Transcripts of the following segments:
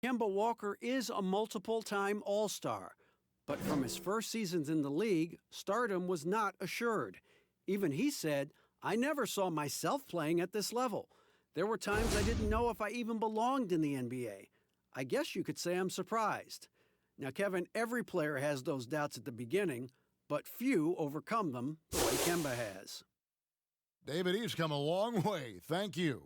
Kemba Walker is a multiple-time All-Star, but from his first seasons in the league, stardom was not assured. Even he said, "I never saw myself playing at this level. There were times I didn't know if I even belonged in the NBA. I guess you could say I'm surprised." Now, Kevin, every player has those doubts at the beginning, but few overcome them the way Kemba has. David, he's come a long way. Thank you.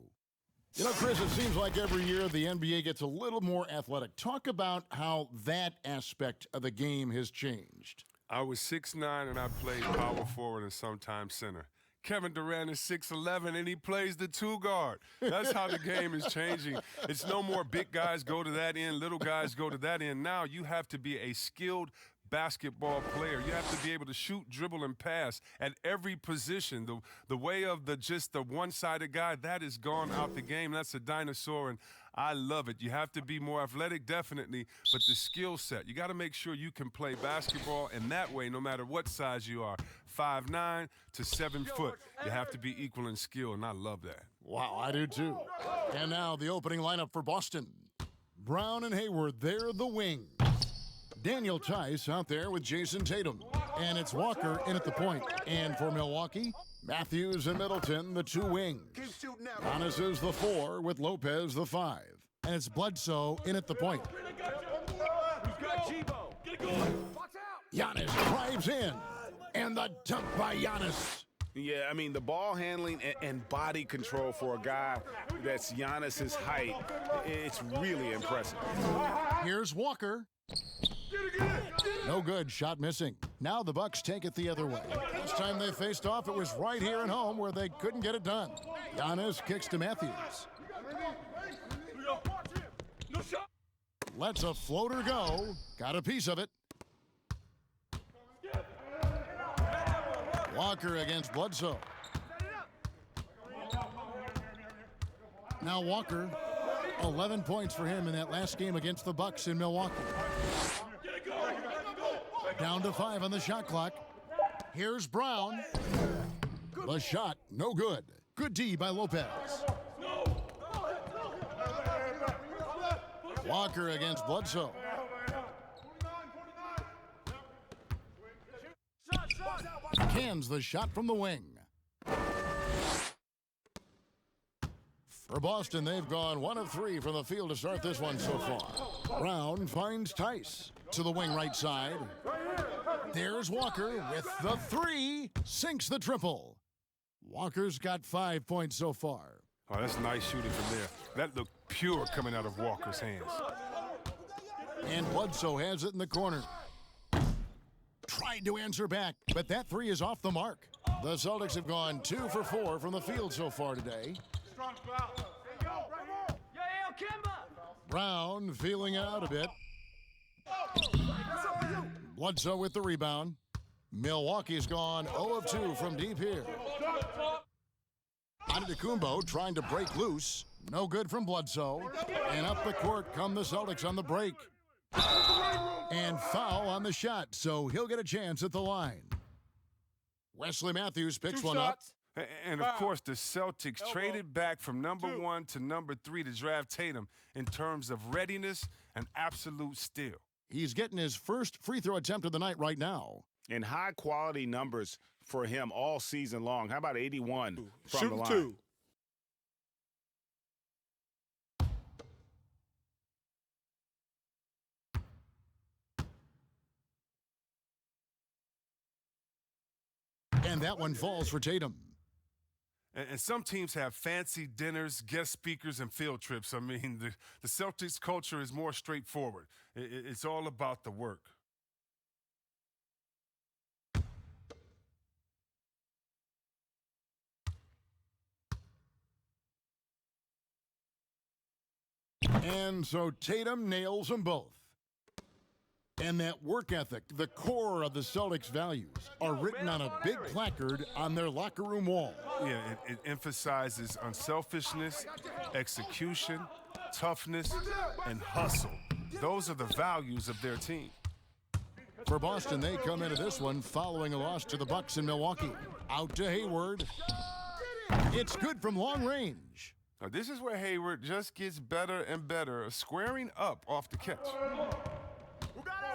You know, Chris, it seems like every year the NBA gets a little more athletic. Talk about how that aspect of the game has changed. I was 6'9", and I played power forward and sometimes center. Kevin Durant is 6'11", and he plays the two guard. That's how the game is changing. It's no more big guys go to that end, little guys go to that end. Now you have to be a skilled basketball player. You have to be able to shoot, dribble, and pass at every position. The way of just the one-sided guy, that is gone out the game. That's a dinosaur, and I love it. You have to be more athletic, definitely, but the skill set. You got to make sure you can play basketball, and that way, no matter what size you are, 5'9" to 7 foot, you have to be equal in skill, and I love that. Wow, I do too. And now the opening lineup for Boston. Brown and Hayward, they're the wings. Daniel Tice out there with Jason Tatum. And it's Walker in at the point. And for Milwaukee, Matthews and Middleton, the two wings. Giannis is the 4 with Lopez the 5. And it's Bledsoe in at the point. Giannis drives in. And the dunk by Giannis. Yeah, I mean, the ball handling and body control for a guy that's Giannis's height, it's really impressive. Here's Walker. No good, shot missing. Now the Bucks take it the other way. Last time they faced off, it was right here at home where they couldn't get it done. Giannis kicks to Matthews. Lets a floater go. Got a piece of it. Walker against Bledsoe. Now Walker, 11 points for him in that last game against the Bucks in Milwaukee. Down to 5 on the shot clock. Here's Brown. The shot, no good. Good D by Lopez. Walker against Bledsoe. Cans the shot from the wing. For Boston, they've gone 1 of 3 from the field to start this one so far. Brown finds Tice to the wing right side. There's Walker with the 3, sinks the triple. Walker's got 5 points so far. Oh, that's nice shooting from there. That looked pure coming out of Walker's hands. And Bledsoe has it in the corner. Tried to answer back, but that 3 is off the mark. The Celtics have gone 2 for 4 from the field so far today. Brown feeling out a bit. Bledsoe with the rebound. Milwaukee's gone 0 of 2 from deep here. Antetokounmpo trying to break loose. No good from Bledsoe. And up the court come the Celtics on the break. And foul on the shot, so he'll get a chance at the line. Wesley Matthews picks one up. And, of course, the Celtics traded back from number 1 to number 3 to draft Tatum in terms of readiness and absolute steal. He's getting his first free throw attempt of the night right now. And high-quality numbers for him all season long. How about 81 from the line? And that one falls for Tatum. And some teams have fancy dinners, guest speakers, and field trips. I mean, the Celtics culture is more straightforward. It's all about the work. And so Tatum nails them both. And that work ethic, the core of the Celtics' values, are written on a big placard on their locker room wall. Yeah, it emphasizes unselfishness, execution, toughness, and hustle. Those are the values of their team. For Boston, they come into this one following a loss to the Bucks in Milwaukee. Out to Hayward. It's good from long range. Now, this is where Hayward just gets better and better, squaring up off the catch.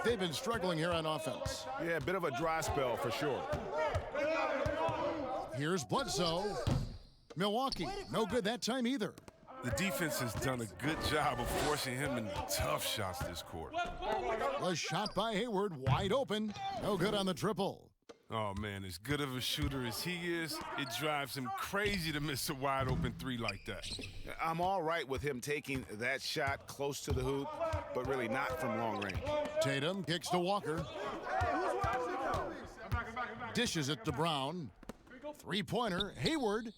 They've been struggling here on offense. Yeah, a bit of a dry spell for sure. Here's Bledsoe. Milwaukee, no good that time either. The defense has done a good job of forcing him into tough shots this quarter. The shot by Hayward, wide open. No good on the triple. Oh, man, as good of a shooter as he is, it drives him crazy to miss a wide-open three like that. I'm all right with him taking that shot close to the hoop, but really not from long range. Tatum kicks to Walker. Dishes it to Brown. Three-pointer, Hayward.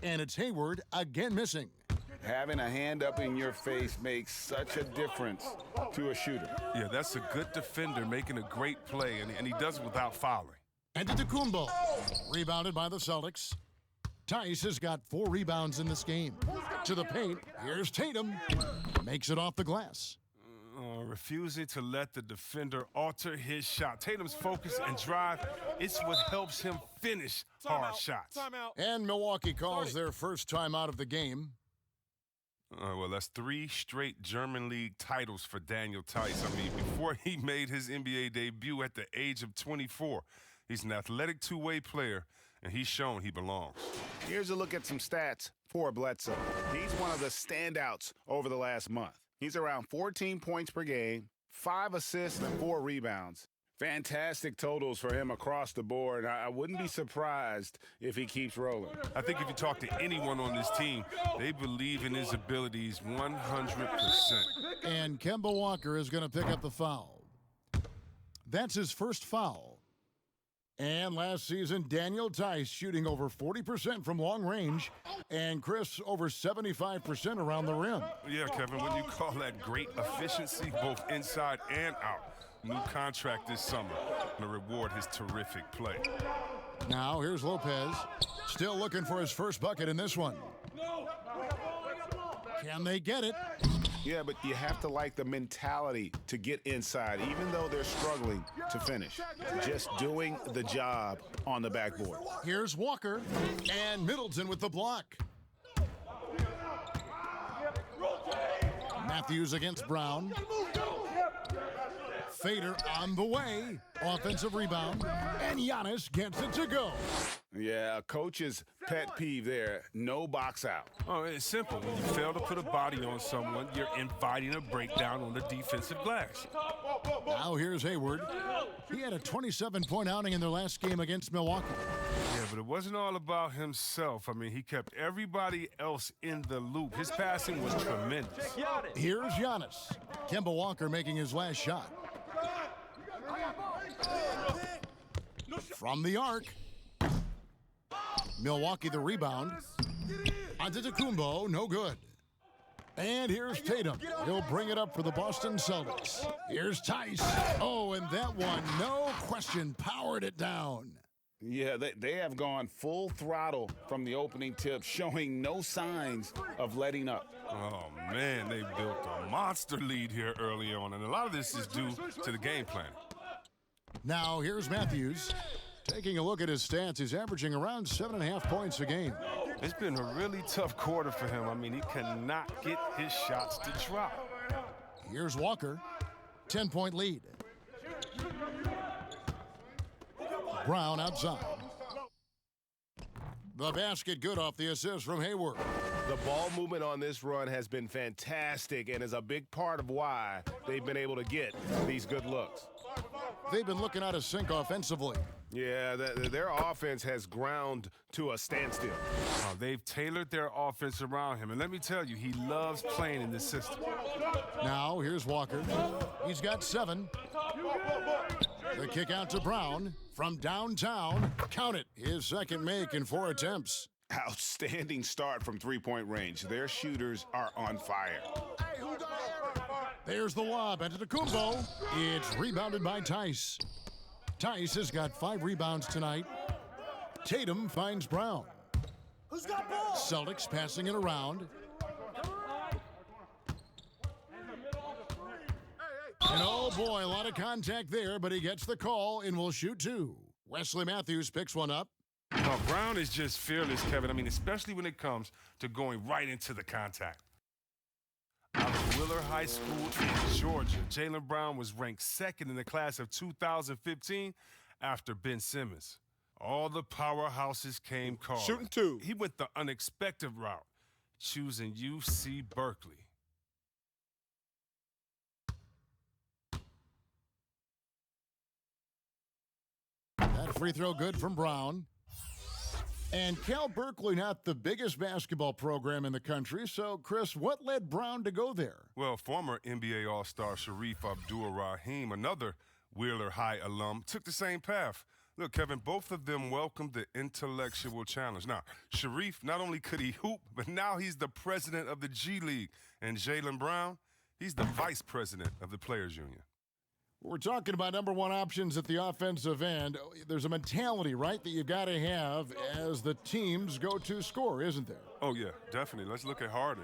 And it's Hayward again missing. Having a hand up in your face makes such a difference to a shooter. Yeah, that's a good defender making a great play, and he does it without fouling. Antetokounmpo, rebounded by the Celtics. Tice has got 4 rebounds in this game. To the paint, here's Tatum. Makes it off the glass. Refusing to let the defender alter his shot. Tatum's focus and drive, it's what helps him finish hard shots. And Milwaukee calls their first time out of the game. Well, that's 3 straight German League titles for Daniel Tice. I mean, before he made his NBA debut at the age of 24, he's an athletic two-way player, and he's shown he belongs. Here's a look at some stats for Bledsoe. He's one of the standouts over the last month. He's around 14 points per game, 5 assists, and 4 rebounds. Fantastic totals for him across the board. I wouldn't be surprised if he keeps rolling. I think if you talk to anyone on this team, they believe in his abilities 100%. And Kemba Walker is going to pick up the foul. That's his first foul. And last season, Daniel Tice shooting over 40% from long range, and Chris over 75% around the rim. Yeah, Kevin, when you call that great efficiency, both inside and out. New contract this summer to reward his terrific play. Now here's Lopez, still looking for his first bucket in this one. Can they get it? Yeah, but you have to like the mentality to get inside, even though they're struggling to finish. Just doing the job on the backboard. Here's Walker, and Middleton with the block. Matthews against Brown. Fader on the way. Offensive rebound. And Giannis gets it to go. Yeah, a coach's pet peeve there. No box out. Oh, it's simple. When you fail to put a body on someone, you're inviting a breakdown on the defensive glass. Now here's Hayward. He had a 27-point outing in their last game against Milwaukee. Yeah, but it wasn't all about himself. I mean, he kept everybody else in the loop. His passing was tremendous. Here's Giannis. Kemba Walker making his last shot. From the arc. Milwaukee the rebound. Antetokounmpo, no good. And here's Tatum. He'll bring it up for the Boston Celtics. Here's Tice. Oh, and that one, no question, powered it down. Yeah, they have gone full throttle from the opening tip, showing no signs of letting up. Oh, man, they built a monster lead here early on, and a lot of this is due to the game plan. Now here's Matthews. Taking a look at his stats, he's averaging around 7.5 points a game. It's been a really tough quarter for him. I mean, he cannot get his shots to drop. Here's Walker. 10-point lead. Brown outside. The basket good off the assist from Hayward. The ball movement on this run has been fantastic and is a big part of why they've been able to get these good looks. They've been looking out of sync offensively. Yeah, their offense has ground to a standstill. They've tailored their offense around him, and let me tell you, he loves playing in this system. Now, here's Walker. He's got 7. The kick out to Brown from downtown. Count it, his second make in 4 attempts. Outstanding start from three-point range. Their shooters are on fire. There's the lob. Antetokounmpo. It's rebounded by Tice. Tice has got 5 rebounds tonight. Tatum finds Brown. Who's got ball? Celtics passing it around. And oh boy, a lot of contact there, but he gets the call and will shoot 2. Wesley Matthews picks one up. No, Brown is just fearless, Kevin. I mean, especially when it comes to going right into the contact. Out of Willard High School in Georgia, Jaylen Brown was ranked second in the class of 2015 after Ben Simmons. All the powerhouses came calling. Shooting two. He went the unexpected route, choosing UC Berkeley. That free throw good from Brown. And Cal Berkeley, not the biggest basketball program in the country. So, Chris, what led Brown to go there? Well, former NBA All-Star Sharif Abdur-Rahim, another Wheeler High alum, took the same path. Look, Kevin, both of them welcomed the intellectual challenge. Now, Sharif, not only could he hoop, but now he's the president of the G League. And Jaylen Brown, he's the vice president of the Players Union. We're talking about number one options at the offensive end. There's a mentality, right, that you've got to have as the teams go to score, isn't there? Oh, yeah, definitely. Let's look at Harden.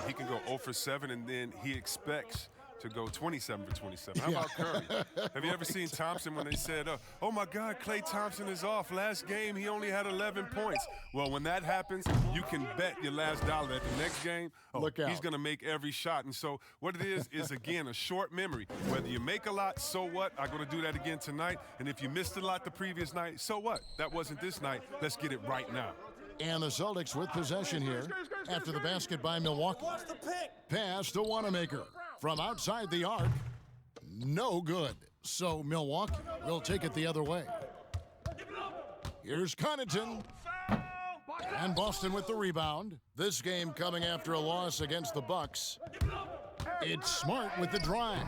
He can go 0 for 7, and then he expects to go 27 for 27. How about Curry? Have you ever seen Thompson when they said, oh, my God, Klay Thompson is off. Last game, he only had 11 points. Well, when that happens, you can bet your last dollar that the next game, Look out. He's going to make every shot. And so what it is, again, a short memory. Whether you make a lot, so what? I'm going to do that again tonight. And if you missed a lot the previous night, so what? That wasn't this night. Let's get it right now. And the Celtics with possession here after the basket by Milwaukee. Watch the pick. Pass to Wanamaker. From outside the arc, no good. So Milwaukee will take it the other way. Here's Connaughton. And Boston with the rebound. This game coming after a loss against the Bucks. It's Smart with the drive.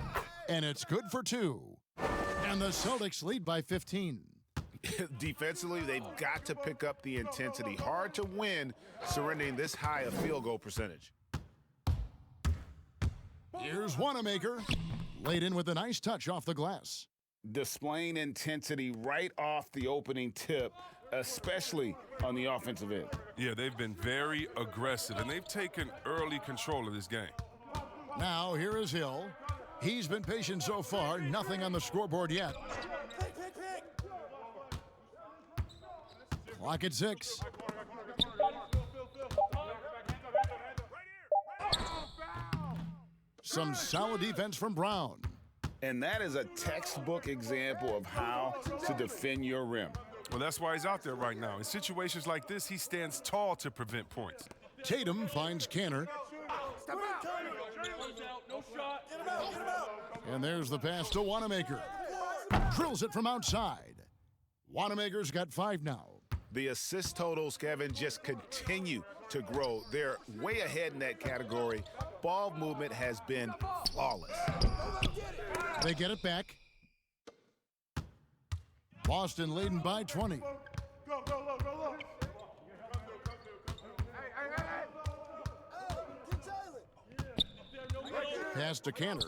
And it's good for 2. And the Celtics lead by 15. Defensively, they've got to pick up the intensity. Hard to win surrendering this high a field goal percentage. Here's Wanamaker. Laid in with a nice touch off the glass. Displaying intensity right off the opening tip, especially on the offensive end. Yeah, they've been very aggressive, and they've taken early control of this game. Now, here is Hill. He's been patient so far. Nothing on the scoreboard yet. Clock at 6. Some solid defense from Brown. And that is a textbook example of how to defend your rim. Well, that's why he's out there right now. In situations like this, he stands tall to prevent points. Tatum finds Canner. And there's the pass to Wanamaker. Drills it from outside. Wanamaker's got 5 now. The assist totals, Kevin, just continue to grow. They're way ahead in that category. Ball movement has been flawless. They get it back. Boston leading by 20. Pass to Canner.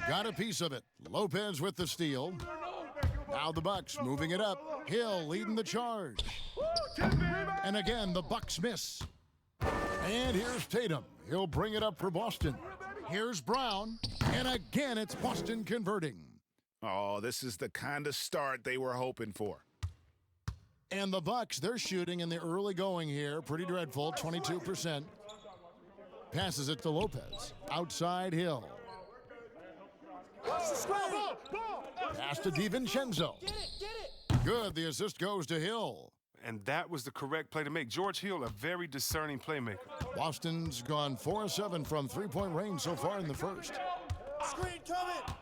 Got a piece of it. Lopez with the steal. Now the Bucks moving it up. Hill leading the charge. And again, the Bucks miss. And here's Tatum. He'll bring it up for Boston. Here's Brown. And again, it's Boston converting. Oh, this is the kind of start they were hoping for. And the Bucks, they're shooting in the early going here. Pretty dreadful, 22%. Passes it to Lopez. Outside Hill. Pass to DiVincenzo. Get it. Good, the assist goes to Hill. And that was the correct play to make. George Hill, a very discerning playmaker. Boston's gone 4 of 7 from three-point range so far in the first. Screen coming.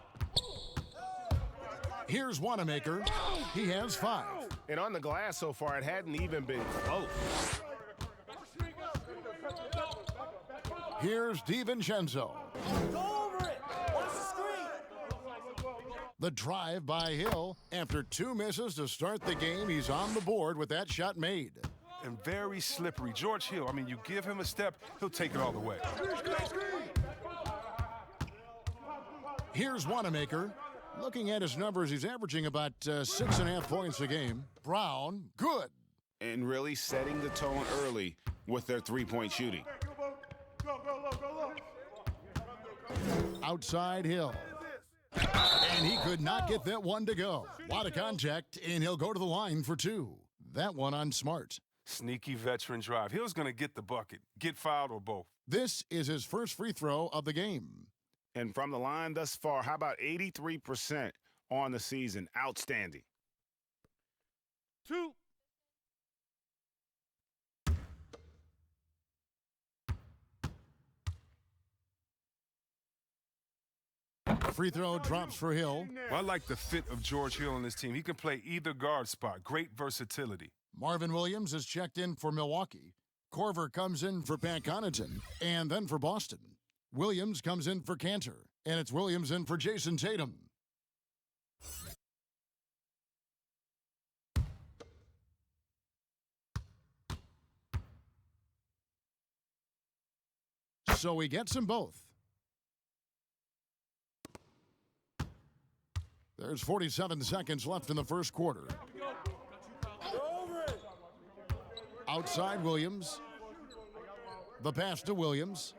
Here's Wanamaker. He has 5. And on the glass so far, it hadn't even been close. Here's DiVincenzo. Go over it. Watch the screen. The drive by Hill. After 2 misses to start the game, he's on the board with that shot made. And very slippery. George Hill, I mean, you give him a step, he'll take it all the way. Here's Wanamaker. Looking at his numbers, he's averaging about 6.5 points a game. Brown, good. And really setting the tone early with their three-point shooting. Outside Hill. And he could not get that one to go. A lot of contact, and he'll go to the line for two. That one on Smart. Sneaky veteran drive. He was going to get the bucket, get fouled, or both. This is his first free throw of the game. And from the line thus far, how about 83% on the season? Outstanding. 2. Free throw drops for Hill. I like the fit of George Hill on this team. He can play either guard spot. Great versatility. Marvin Williams is checked in for Milwaukee. Korver comes in for Pat Connaughton, and then for Boston. Williams comes in for Cantor, and it's Williams in for Jason Tatum. So he gets them both. There's 47 seconds left in the first quarter. Outside Williams. The pass to Williams.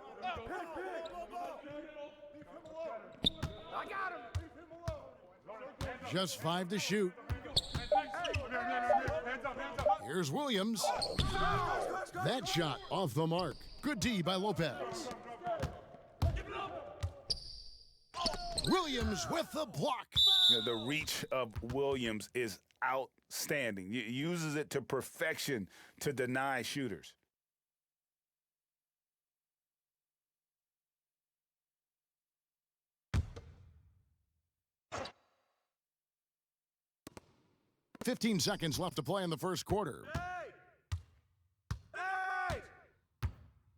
Just 5 to shoot. Here's Williams. That shot off the mark. Good D by Lopez. Williams with the block. The reach of Williams is outstanding. He uses it to perfection to deny shooters. "15 seconds left to play in the first quarter.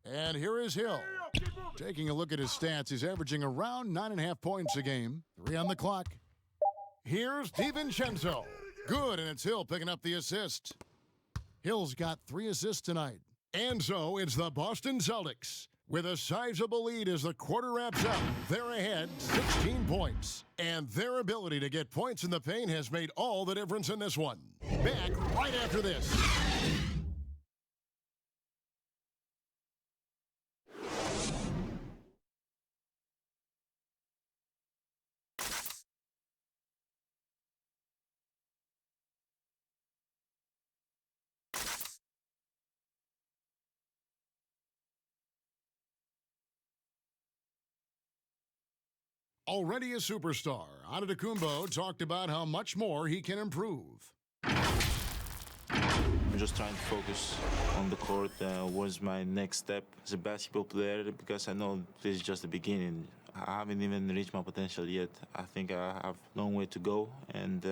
And here is Hill. Taking a look at his stats, he's averaging around 9.5 points a game. 3 on the clock. Here's DiVincenzo. Good, and it's Hill picking up the assist. Hill's got 3 assists tonight. And so it's the Boston Celtics with a sizable lead as the quarter wraps up. They're ahead 16 points. And their ability to get points in the paint has made all the difference in this one. Back right after this. Already a superstar, Antetokounmpo talked about how much more he can improve. I'm just trying to focus on the court. What's my next step as a basketball player? Because I know this is just the beginning. I haven't even reached my potential yet. I think I have a long way to go, and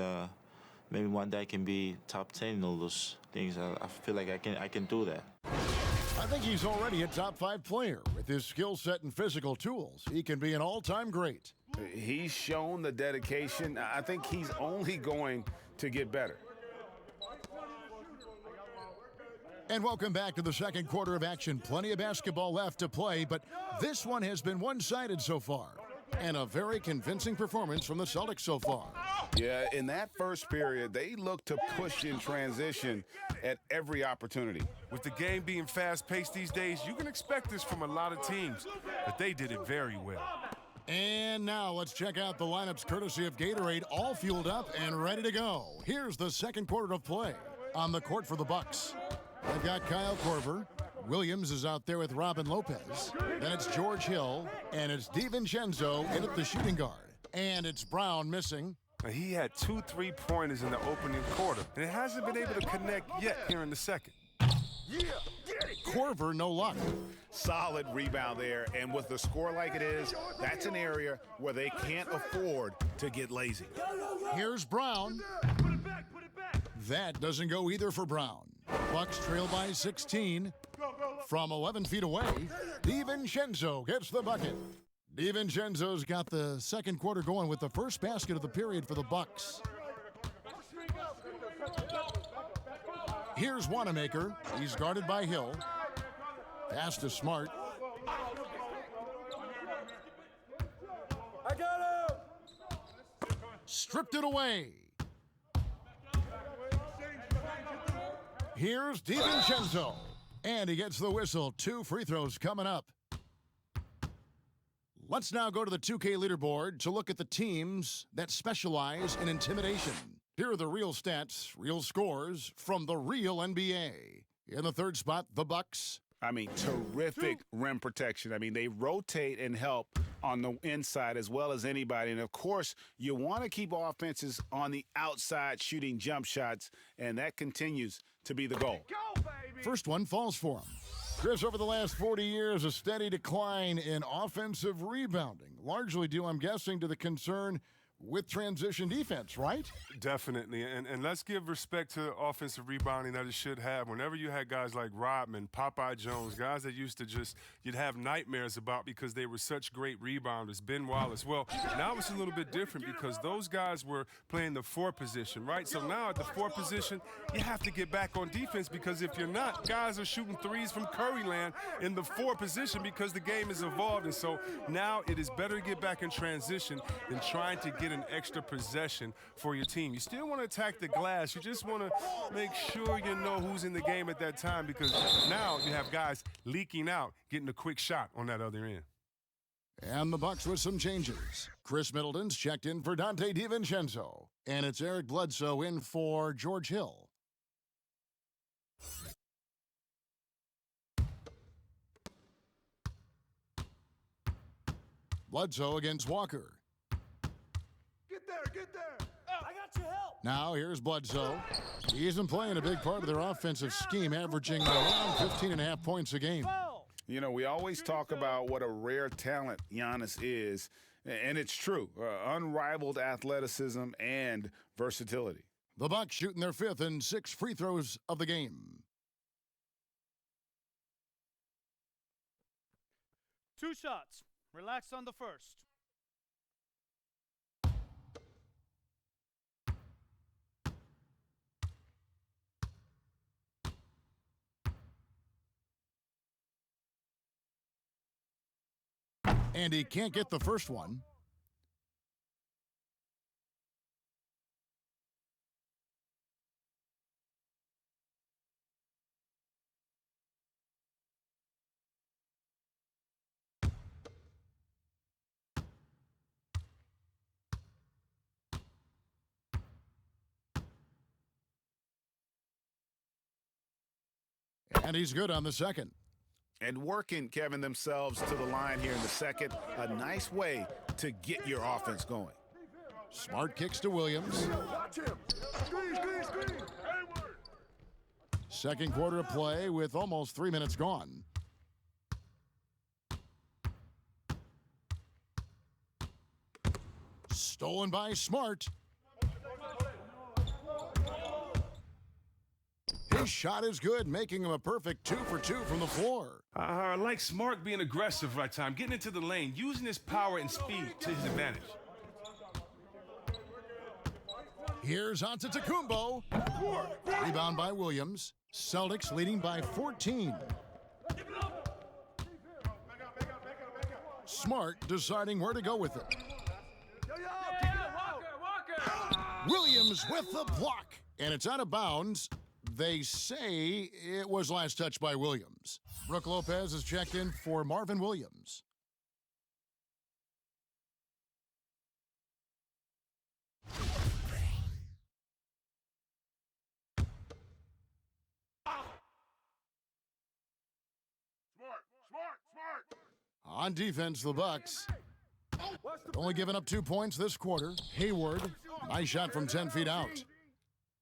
maybe one day I can be top 10 in all those things. I feel like I can do that. I think he's already a top 5 player. With his skill set and physical tools, he can be an all-time great. He's shown the dedication. I think he's only going to get better. And welcome back to the second quarter of action. Plenty of basketball left to play, but this one has been one-sided so far. And a very convincing performance from the Celtics so far. Yeah, in that first period, they looked to push in transition at every opportunity. With the game being fast-paced these days, you can expect this from a lot of teams, but they did it very well. And now let's check out the lineups courtesy of Gatorade, all fueled up and ready to go. Here's the second quarter of play. On the court for the Bucks, they've got Kyle Korver. Williams is out there with Robin Lopez. Then it's George Hill, and it's DiVincenzo in at the shooting guard. And it's Brown missing. Now, he had 2 3-pointers in the opening quarter, and it hasn't been able to connect yet here in the second. Korver, no luck. Solid rebound there, and with the score like it is, that's an area where they can't afford to get lazy. Here's Brown. That doesn't go either for Brown. Bucks trail by 16. From 11 feet away, DiVincenzo gets the bucket. DiVincenzo's got the second quarter going with the first basket of the period for the Bucks. Here's Wanamaker. He's guarded by Hill. Pass to Smart. I got him! Stripped it away. Here's DiVincenzo. And he gets the whistle. 2 free throws coming up. Let's now go to the 2K leaderboard to look at the teams that specialize in intimidation. Here are the real stats, real scores from the real NBA. In the third spot, the Bucks. I mean, terrific rim protection. I mean, they rotate and help on the inside as well as anybody. And, of course, you want to keep offenses on the outside shooting jump shots, and that continues to be the goal. First one falls for him. Chris, over the last 40 years, a steady decline in offensive rebounding, largely due, I'm guessing, to the concern with transition defense, right? Definitely, and let's give respect to offensive rebounding that it should have. Whenever you had guys like Rodman, Popeye Jones, guys that used to you'd have nightmares about because they were such great rebounders, Ben Wallace. Well, now it's a little bit different because those guys were playing the 4 position, right? So now at the 4 position, you have to get back on defense because if you're not, guys are shooting threes from Curryland in the 4 position because the game has evolved. And so now it is better to get back in transition than trying to get an extra possession for your team. You still want to attack the glass. You just want to make sure you know who's in the game at that time because now you have guys leaking out, getting a quick shot on that other end. And the Bucks with some changes. Chris Middleton's checked in for Dante DiVincenzo. And it's Eric Bledsoe in for George Hill. Bledsoe against Walker. Get there. I got your help. Now here's Bledsoe. He isn't playing a big part of their offensive scheme, averaging around 15.5 points a game. You know, we always talk about what a rare talent Giannis is, and it's true. Unrivaled athleticism and versatility. The Bucks shooting their 5th and 6th free throws of the game. 2 shots. Relax on the first. And he can't get the first one. And he's good on the second. And working, Kevin, themselves to the line here in the second, a nice way to get your offense going. Smart kicks to Williams. Second quarter of play with almost 3 minutes gone. Stolen by Smart. His shot is good, making him a perfect 2 for 2 from the floor. I like Smart being aggressive right time, getting into the lane, using his power and speed to his advantage. Here's Antetokounmpo. Rebound by Williams. Celtics leading by 14. Smart deciding where to go with it. Williams with the block. And it's out of bounds. They say it was last touched by Williams. Brook Lopez is checked in for Marvin Williams. On defense, the Bucks only giving up 2 points this quarter. Hayward, nice shot from 10 feet out.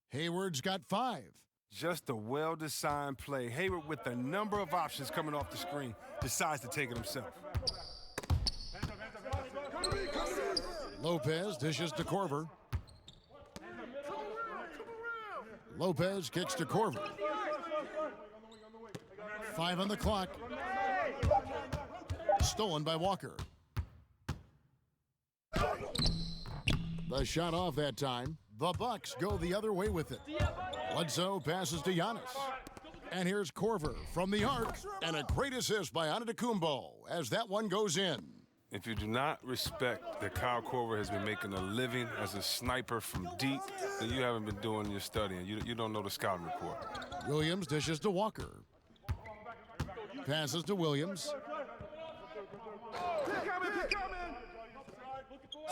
Hayward's got 5. Just a well-designed play. Hayward, with a number of options coming off the screen, decides to take it himself. Lopez dishes to Korver. Lopez kicks to Korver. 5 on the clock. Stolen by Walker. The shot off that time. The Bucks go the other way with it. Bledsoe passes to Giannis. And here's Korver from the arc. And a great assist by Antetokounmpo as that one goes in. If you do not respect that Kyle Korver has been making a living as a sniper from deep, then you haven't been doing your studying. You don't know the scouting report. Williams dishes to Walker. Passes to Williams.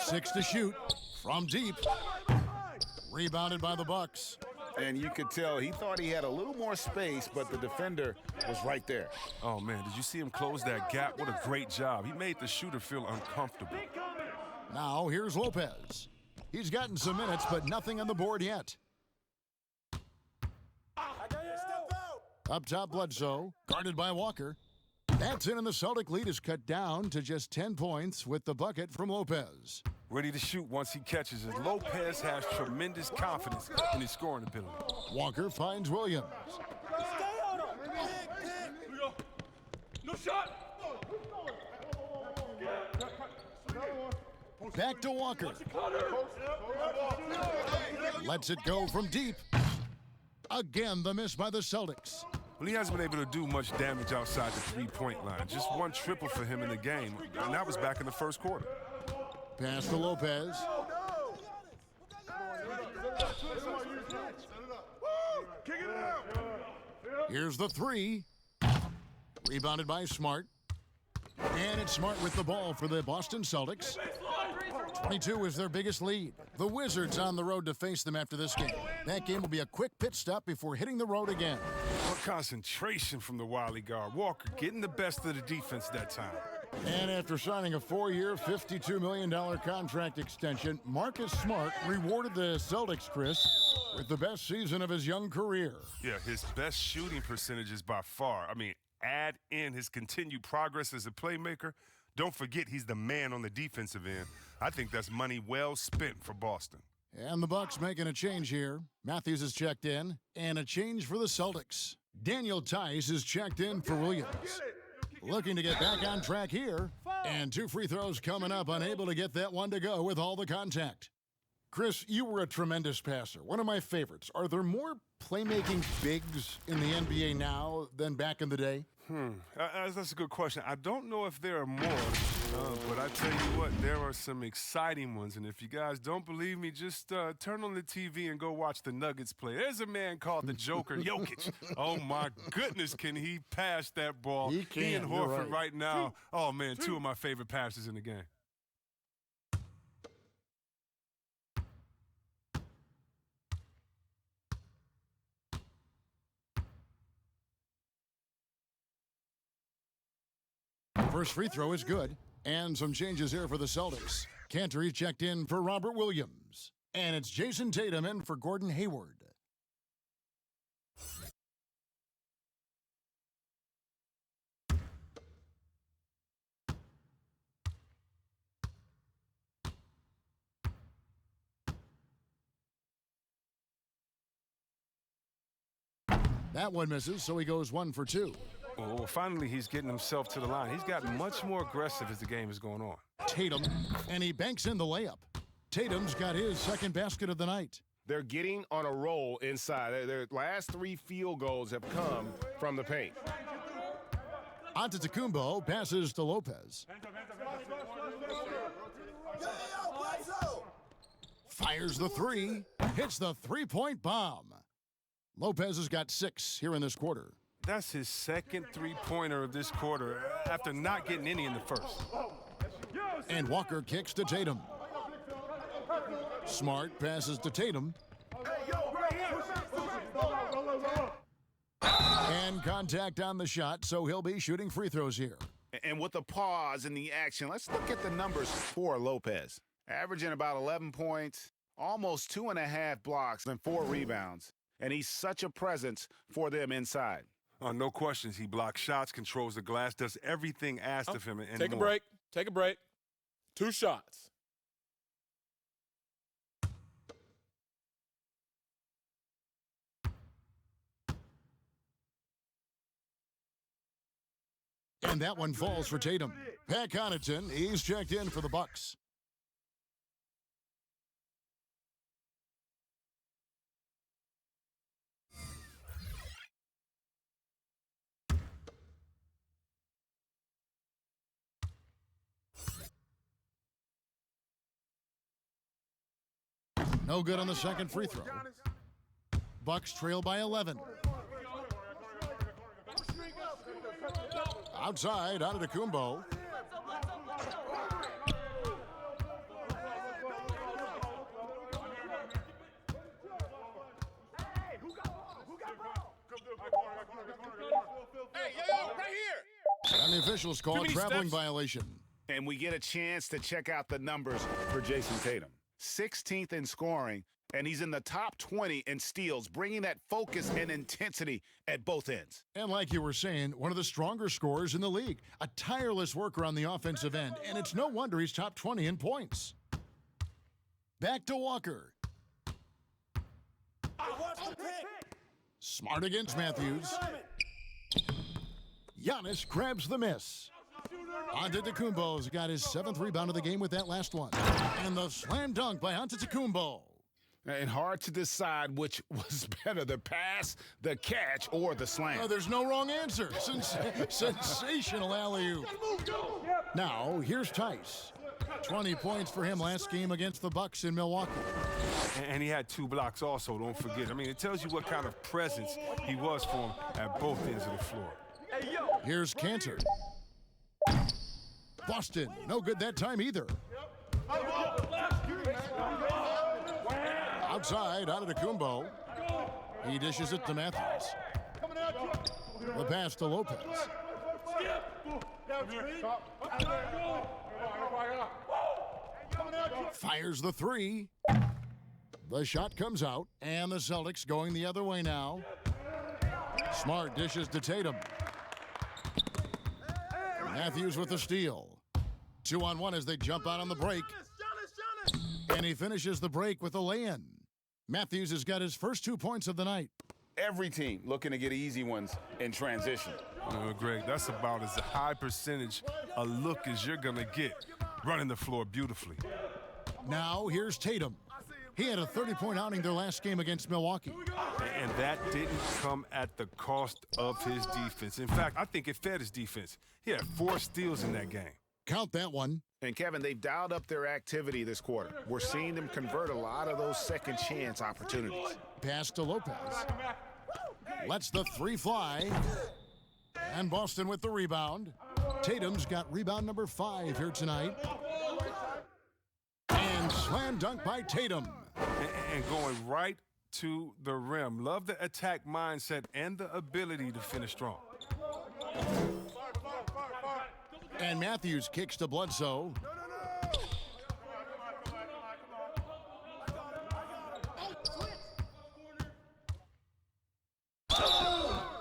6 to shoot from deep. Rebounded by the Bucks. And you could tell he thought he had a little more space, but the defender was right there. Oh, man, did you see him close that gap? What a great job. He made the shooter feel uncomfortable. Now here's Lopez. He's gotten some minutes, but nothing on the board yet. Up top, Bledsoe, guarded by Walker. That's in, and the Celtic lead is cut down to just 10 points with the bucket from Lopez. Ready to shoot once he catches it. Lopez has tremendous confidence in his scoring ability. Walker finds Williams. Stay on him. No shot. Back to Walker. Lets it go from deep. Again, the miss by the Celtics. Well, he hasn't been able to do much damage outside the three-point line. Just one triple for him in the game, and that was back in the first quarter. Pass to Lopez. Here's the three. Rebounded by Smart. And it's Smart with the ball for the Boston Celtics. 22 is their biggest lead. The Wizards on the road to face them after this game. That game will be a quick pit stop before hitting the road again. What concentration from the wily guard. Walker getting the best of the defense that time. And after signing a 4-year, $52 million contract extension, Marcus Smart rewarded the Celtics, Chris, with the best season of his young career. Yeah, his best shooting percentages by far. I mean, add in his continued progress as a playmaker. Don't forget he's the man on the defensive end. I think that's money well spent for Boston. And the Bucks making a change here. Matthews is checked in, and a change for the Celtics. Daniel Tice is checked in for Williams. Looking to get back on track here, and 2 free throws coming up, unable to get that one to go with all the contact. Chris, you were a tremendous passer, one of my favorites. Are there more playmaking bigs in the NBA now than back in the day? That's a good question. I don't know if there are more, but I tell you what, there are some exciting ones. And if you guys don't believe me, just turn on the TV and go watch the Nuggets play. There's a man called the Joker, Jokic. Oh, my goodness, can he pass that ball? He can, and Horford right now. Oh, man, 2 of my favorite passes in the game. First free throw is good. And some changes here for the Celtics. Cantor checked in for Robert Williams. And it's Jason Tatum in for Gordon Hayward. That one misses, so he goes 1 for 2. Well, finally, he's getting himself to the line. He's gotten much more aggressive as the game is going on. Tatum, and he banks in the layup. Tatum's got his second basket of the night. They're getting on a roll inside. Their last 3 field goals have come from the paint. Antetokounmpo passes to Lopez. Fires the 3, hits the 3-point bomb. Lopez has got 6 here in this quarter. That's his second three-pointer of this quarter after not getting any in the first. And Walker kicks to Tatum. Smart passes to Tatum. And contact on the shot, so he'll be shooting free throws here. And with the pause in the action, let's look at the numbers for Lopez. Averaging about 11 points, almost 2.5 blocks, and 4 rebounds. And he's such a presence for them inside. No questions. He blocks shots, controls the glass, does everything asked of him. And Take more. a break. Take a break. 2 shots. And that one falls for Tatum. Pat Connaughton, he's checked in for the Bucks. No good on the second free throw. Bucks trail by 11. Outside, Antetokounmpo. Officials call a traveling violation. And we get a chance to check out the numbers for Jason Tatum. 16th in scoring, and he's in the top 20 in steals, bringing that focus and intensity at both ends. And like you were saying, one of the stronger scorers in the league. A tireless worker on the offensive end, and it's no wonder he's top 20 in points. Back to Walker. Smart against Matthews. Giannis grabs the miss. Antetokounmpo's got his 7th rebound of the game with that last one. And the slam dunk by Antetokounmpo. And hard to decide which was better, the pass, the catch, or the slam. Oh, there's no wrong answer. Sensational alley-oop. Now, here's Tice. 20 points for him last game against the Bucks in Milwaukee. And he had 2 blocks also, don't forget. I mean, it tells you what kind of presence he was for him at both ends of the floor. Here's Cantor. Boston, no good that time either. Outside, Antetokounmpo. He dishes it to Matthews. The pass to Lopez. Fires the 3. The shot comes out, and the Celtics going the other way now. Smart dishes to Tatum. Matthews with the steal. 2-on-1 as they jump out on the break. And he finishes the break with a lay-in. Matthews has got his first 2 points of the night. Every team looking to get easy ones in transition. Greg, that's about as high percentage a look as you're going to get, running the floor beautifully. Now here's Tatum. He had a 30-point outing their last game against Milwaukee. And that didn't come at the cost of his defense. In fact, I think it fed his defense. He had 4 steals in that game. Count that one. And, Kevin, they've dialed up their activity this quarter. We're seeing them convert a lot of those second chance opportunities. Pass to Lopez. Lets the 3 fly. And Boston with the rebound. Tatum's got rebound number 5 here tonight. And slam dunk by Tatum. And going right to the rim. Love the attack mindset and the ability to finish strong. And Matthews kicks to Bledsoe.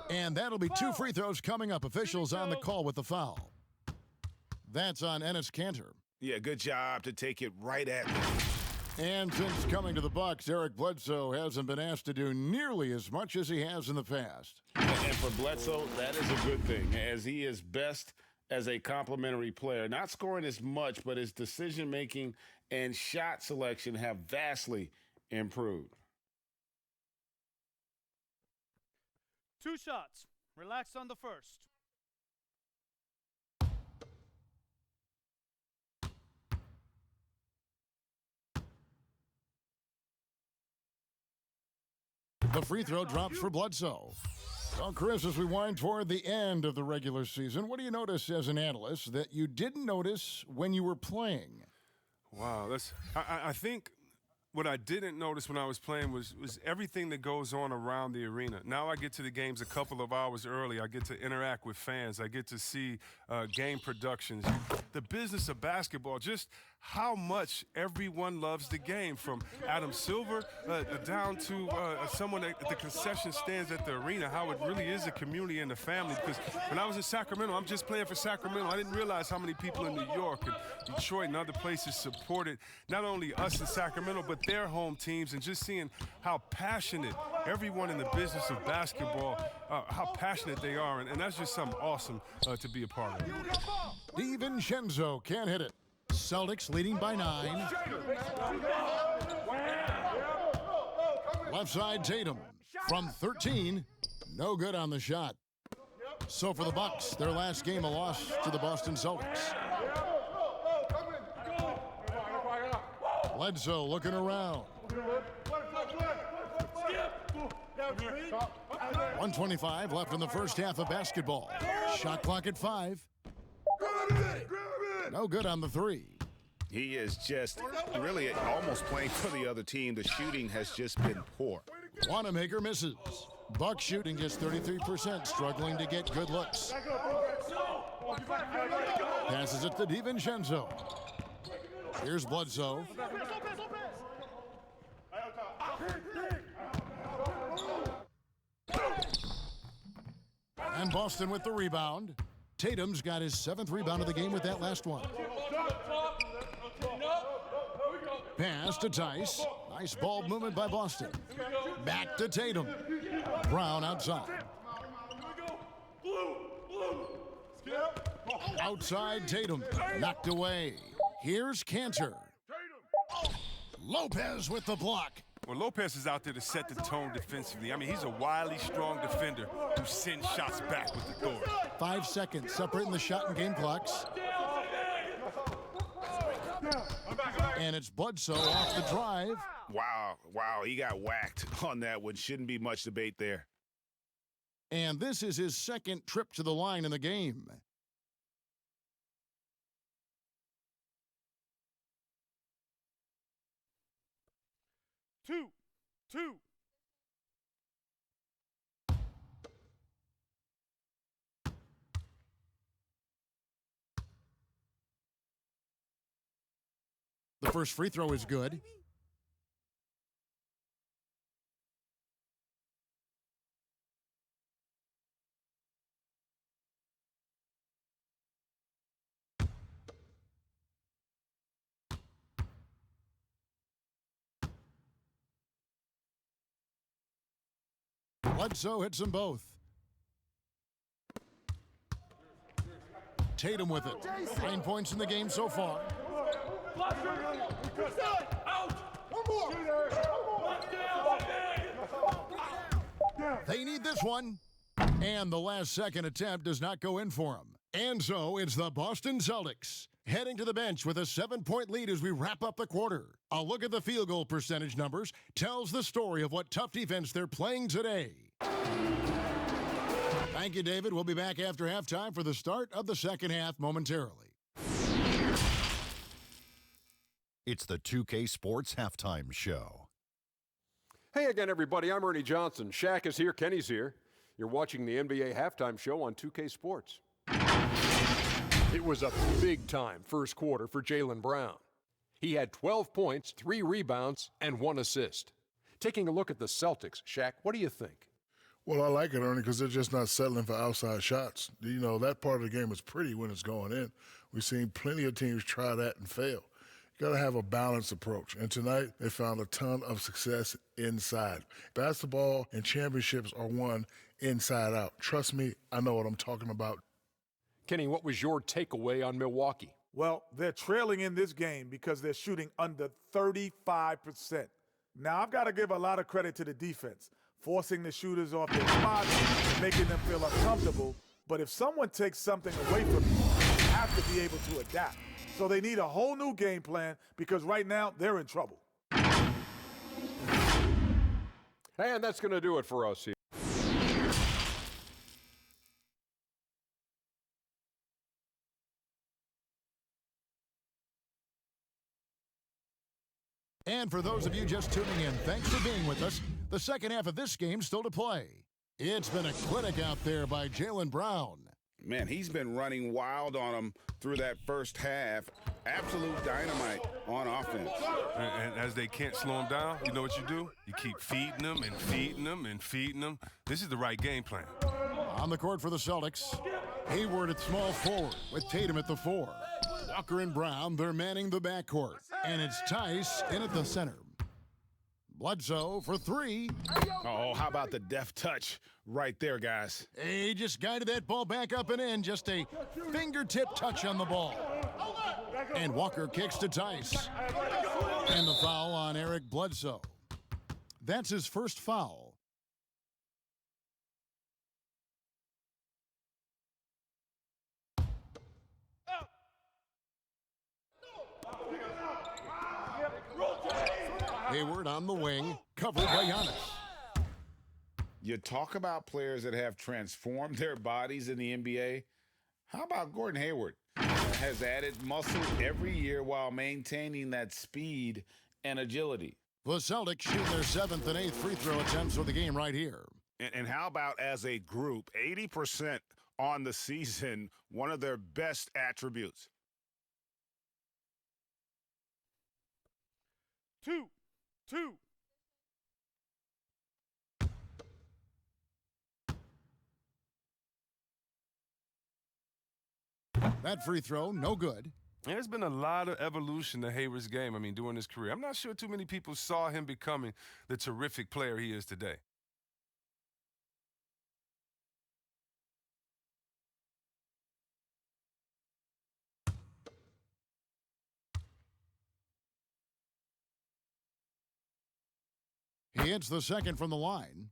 And that'll be 2 free throws coming up. Officials on the call with the foul. That's on Enes Kanter. Yeah, good job to take it right at them. And since coming to the Bucks, Eric Bledsoe hasn't been asked to do nearly as much as he has in the past. And for Bledsoe, that is a good thing, as he is best as a complementary player. Not scoring as much, but his decision-making and shot selection have vastly improved. 2 shots. Relax on the first. The free throw drops for Bledsoe. Well, Chris, as we wind toward the end of the regular season, what do you notice as an analyst that you didn't notice when you were playing? Wow, I think what I didn't notice when I was playing was everything that goes on around the arena. Now I get to the games a couple of hours early. I get to interact with fans. I get to see game productions. The business of basketball, just how much everyone loves the game, from Adam Silver down to someone at the concession stands at the arena, how it really is a community and a family. Because when I was in Sacramento, I'm just playing for Sacramento. I didn't realize how many people in New York and Detroit and other places supported not only us in Sacramento, but their home teams, and just seeing how passionate everyone in the business of basketball, how passionate they are. And that's just something awesome to be a part of. DiVincenzo can't hit it. Celtics leading by 9. Left side Tatum from 13. No good on the shot. So for the Bucks, their last game a loss to the Boston Celtics. Bledsoe looking around. 1:25 left in the first half of basketball. Shot clock at 5. No good on the 3. He is just really almost playing for the other team. The shooting has just been poor. Wanamaker misses. Buck shooting just 33%, struggling to get good looks. Passes it to DiVincenzo. Here's Bledsoe. And Boston with the rebound. Tatum's got his 7th rebound of the game with that last one. Pass to Tice. Nice ball movement by Boston. Back to Tatum. Brown outside. Outside Tatum. Knocked away. Here's Cantor. Lopez with the block. Well, Lopez is out there to set the tone defensively. I mean, he's a wildly strong defender who sends shots back with authority. 5 seconds separating the shot and game clocks. And it's Bledsoe off the drive. Wow, he got whacked on that one. Shouldn't be much debate there. And this is his 2nd trip to the line in the game. Two. The first free throw is good. Bledsoe hits them both. Tatum with it. 9 points in the game so far. They need this one. And the last second attempt does not go in for him. And so it's the Boston Celtics heading to the bench with a 7-point lead as we wrap up the quarter. A look at the field goal percentage numbers tells the story of what tough defense they're playing today. Thank you, David. We'll be back after halftime for the start of the second half momentarily. It's the 2K Sports Halftime Show. Hey again, everybody. I'm Ernie Johnson. Shaq is here. Kenny's here. You're watching the NBA Halftime Show on 2K Sports. It was a big-time first quarter for Jaylen Brown. He had 12 points, 3 rebounds, and 1 assist. Taking a look at the Celtics, Shaq, what do you think? Well, I like it, Ernie, because they're just not settling for outside shots. You know, that part of the game is pretty when it's going in. We've seen plenty of teams try that and fail. You got to have a balanced approach. And tonight, they found a ton of success inside. Basketball and championships are won inside out. Trust me, I know what I'm talking about. Kenny, what was your takeaway on Milwaukee? Well, they're trailing in this game because they're shooting under 35%. Now, I've got to give a lot of credit to the defense, forcing the shooters off their spots and making them feel uncomfortable. But if someone takes something away from you, you have to be able to adapt. So they need a whole new game plan because right now they're in trouble. And that's going to do it for us here. And for those of you just tuning in, thanks for being with us. The second half of this game still to play. It's been a clinic out there by Jaylen Brown. Man, he's been running wild on them through that first half. Absolute dynamite on offense. And as they can't slow him down, you know what you do? You keep feeding them and feeding them and feeding them. This is the right game plan. On the court for the Celtics, Hayward at small forward with Tatum at the 4. Walker and Brown, they're manning the backcourt. And it's Tice in at the center. Bledsoe for 3. Oh, how about the deft touch right there, guys? He just guided that ball back up and in. Just a fingertip touch on the ball. And Walker kicks to Tice. And the foul on Eric Bledsoe. That's his first foul. Hayward on the wing, covered by Giannis. You talk about players that have transformed their bodies in the NBA. How about Gordon Hayward? Has added muscle every year while maintaining that speed and agility. The Celtics shoot their 7th and 8th free throw attempts for the game right here. And how about as a group, 80% on the season, one of their best attributes. 2-2. That free throw, no good. There's been a lot of evolution to Hayward's game, during his career. I'm not sure too many people saw him becoming the terrific player he is today. He hits the second from the line.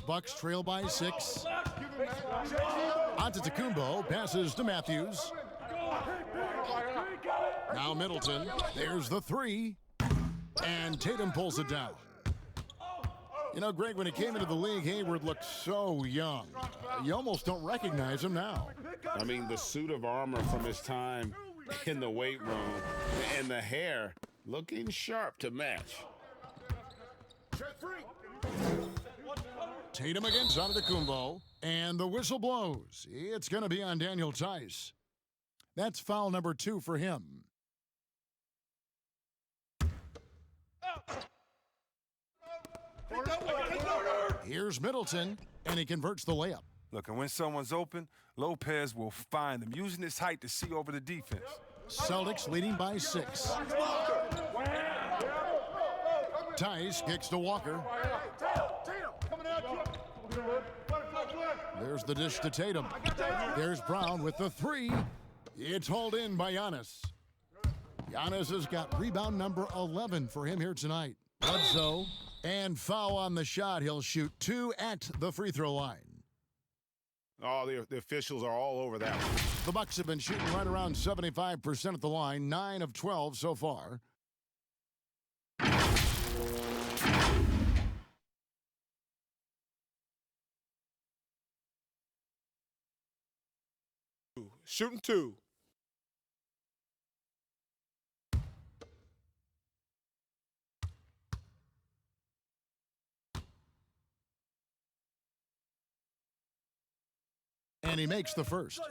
Bucks trail by 6. Antetokounmpo passes to Matthews. Now Middleton. There's the 3. And Tatum pulls it down. You know, Greg, when he came into the league, Hayward looked so young. You almost don't recognize him now. The suit of armor from his time in the weight room and the hair looking sharp to match. Tatum against Antetokounmpo, and the whistle blows. It's going to be on Daniel Tice. That's foul number 2 for him. Here's Middleton, and he converts the layup. Look, and when someone's open, Lopez will find them, using his height to see over the defense. Celtics leading by 6. Tice kicks to Walker. There's the dish to Tatum. There's Brown with the 3. It's hauled in by Giannis. Giannis has got rebound number 11 for him here tonight. Bledsoe, and foul on the shot. He'll shoot 2 at the free throw line. Oh, the officials are all over that one. The Bucks have been shooting right around 75% at the line, 9 of 12 so far. Shooting 2. And he makes the first.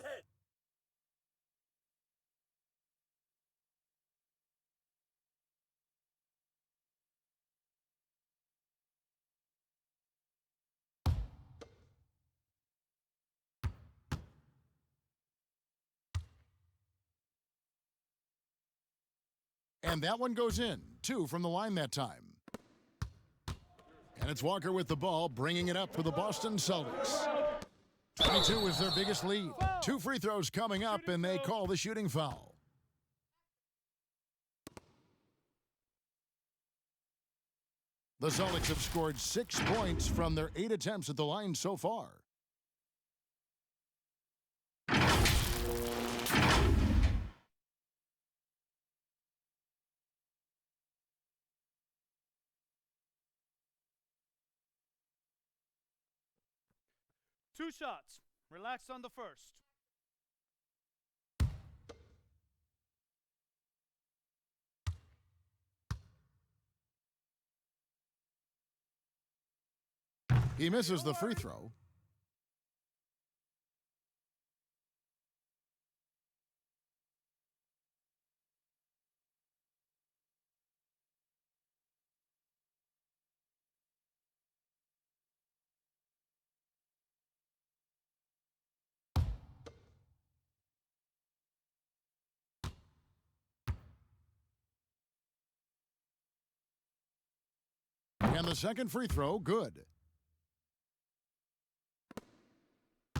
And that one goes in. 2 from the line that time. And it's Walker with the ball, bringing it up for the Boston Celtics. 22 is their biggest lead. 2 free throws coming up, and they call the shooting foul. The Celtics have scored 6 points from their 8 attempts at the line so far. Two shots. Relax on the first. He misses the free throw. And the second free throw, good.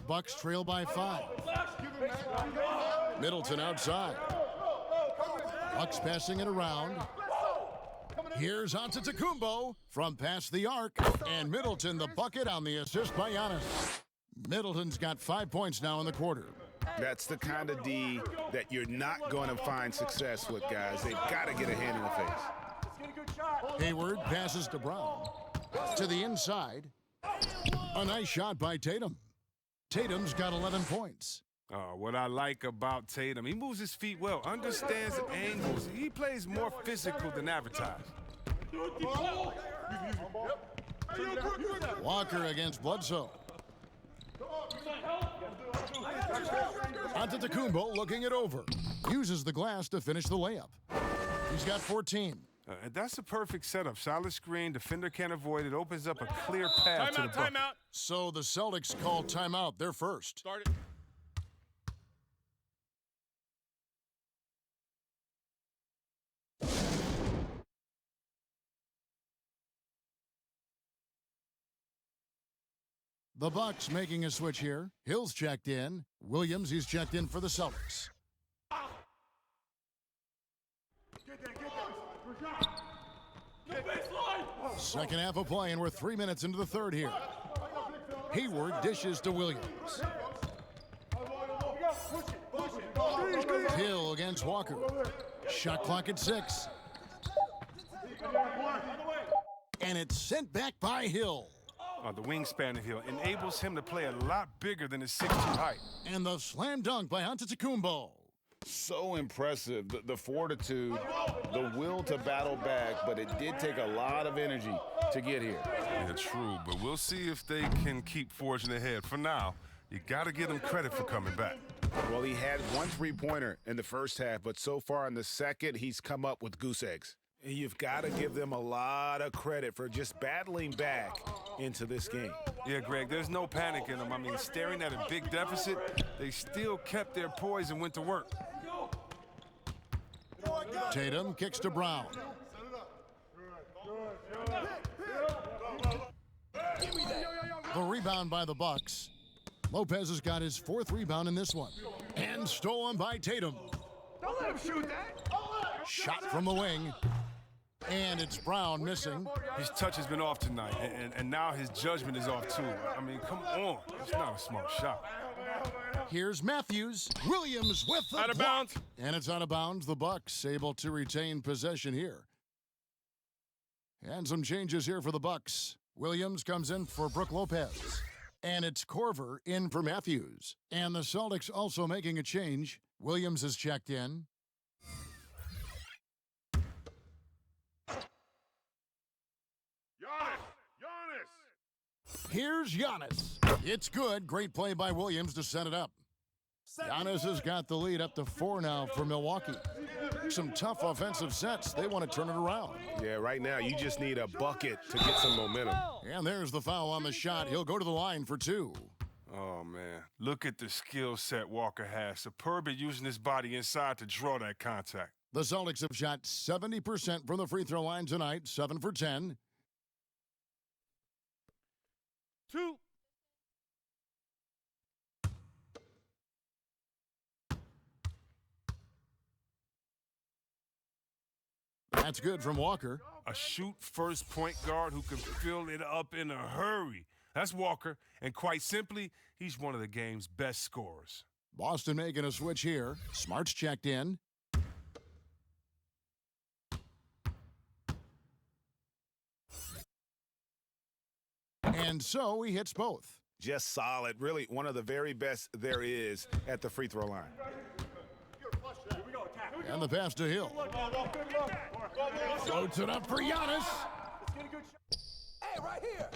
Bucks trail by 5. Middleton outside. Bucks passing it around. Here's Antetokounmpo from past the arc. And Middleton the bucket on the assist by Giannis. Middleton's got 5 points now in the quarter. That's the kind of D that you're not going to find success with, guys. They've got to get a hand in the face. Hayward passes to Brown. To the inside. A nice shot by Tatum. Tatum's got 11 points. What I like about Tatum, he moves his feet well, understands the angles. He plays more physical than advertised. Walker against Bledsoe. Antetokounmpo looking it over. Uses the glass to finish the layup. He's got 14. That's a perfect setup. Solid screen, defender can't avoid it. Opens up a clear path to the bucket. Timeout. So the Celtics call timeout. They're first. Start it. The Bucks making a switch here. Hill's checked in. Williams, he's checked in for the Celtics. Second half of play, and we're 3 minutes into the third here. Hayward dishes to Williams. Hill against Walker. Shot clock at 6. And it's sent back by Hill. The wingspan of Hill enables him to play a lot bigger than his 6'2" height. And the slam dunk by Antetokounmpo. So impressive, the fortitude, the will to battle back, but it did take a lot of energy to get here. Yeah, true, but we'll see if they can keep forging ahead. For now, you got to give them credit for coming back. Well, he had one three-pointer in the first half, but so far in the second, he's come up with goose eggs. And you've got to give them a lot of credit for just battling back into this game. Yeah, Greg, there's no panic in them. I mean, staring at a big deficit, they still kept their poise and went to work. Tatum kicks to Brown. The rebound by the Bucks. Lopez has got his 4th rebound in this one. And stolen by Tatum. Don't let him shoot that. Shot from the wing. And it's Brown missing. His touch has been off tonight, and now his judgment is off too. I mean, come on. It's not a smart shot. Here's Matthews. Williams with the out of block. bounds. And it's out of bounds. The Bucks able to retain possession here. And some changes here for the Bucks. Williams comes in for Brook Lopez. And it's Korver in for Matthews. And the Celtics also making a change. Williams has checked in. Here's Giannis. It's good. Great play by Williams to set it up. Giannis has got the lead up to 4 now for Milwaukee. Some tough offensive sets. They want to turn it around. Yeah, right now you just need a bucket to get some momentum. And there's the foul on the shot. He'll go to the line for 2. Oh, man. Look at the skill set Walker has. Superb at using his body inside to draw that contact. The Celtics have shot 70% from the free throw line tonight, 7 for 10. 2. That's good from Walker. A shoot-first point guard who can fill it up in a hurry. That's Walker, and quite simply, he's one of the game's best scorers. Boston making a switch here. Smart's checked in. And so he hits both. Just solid. Really one of the very best there is at the free throw line. And the pass to Hill. Floats it up for Giannis.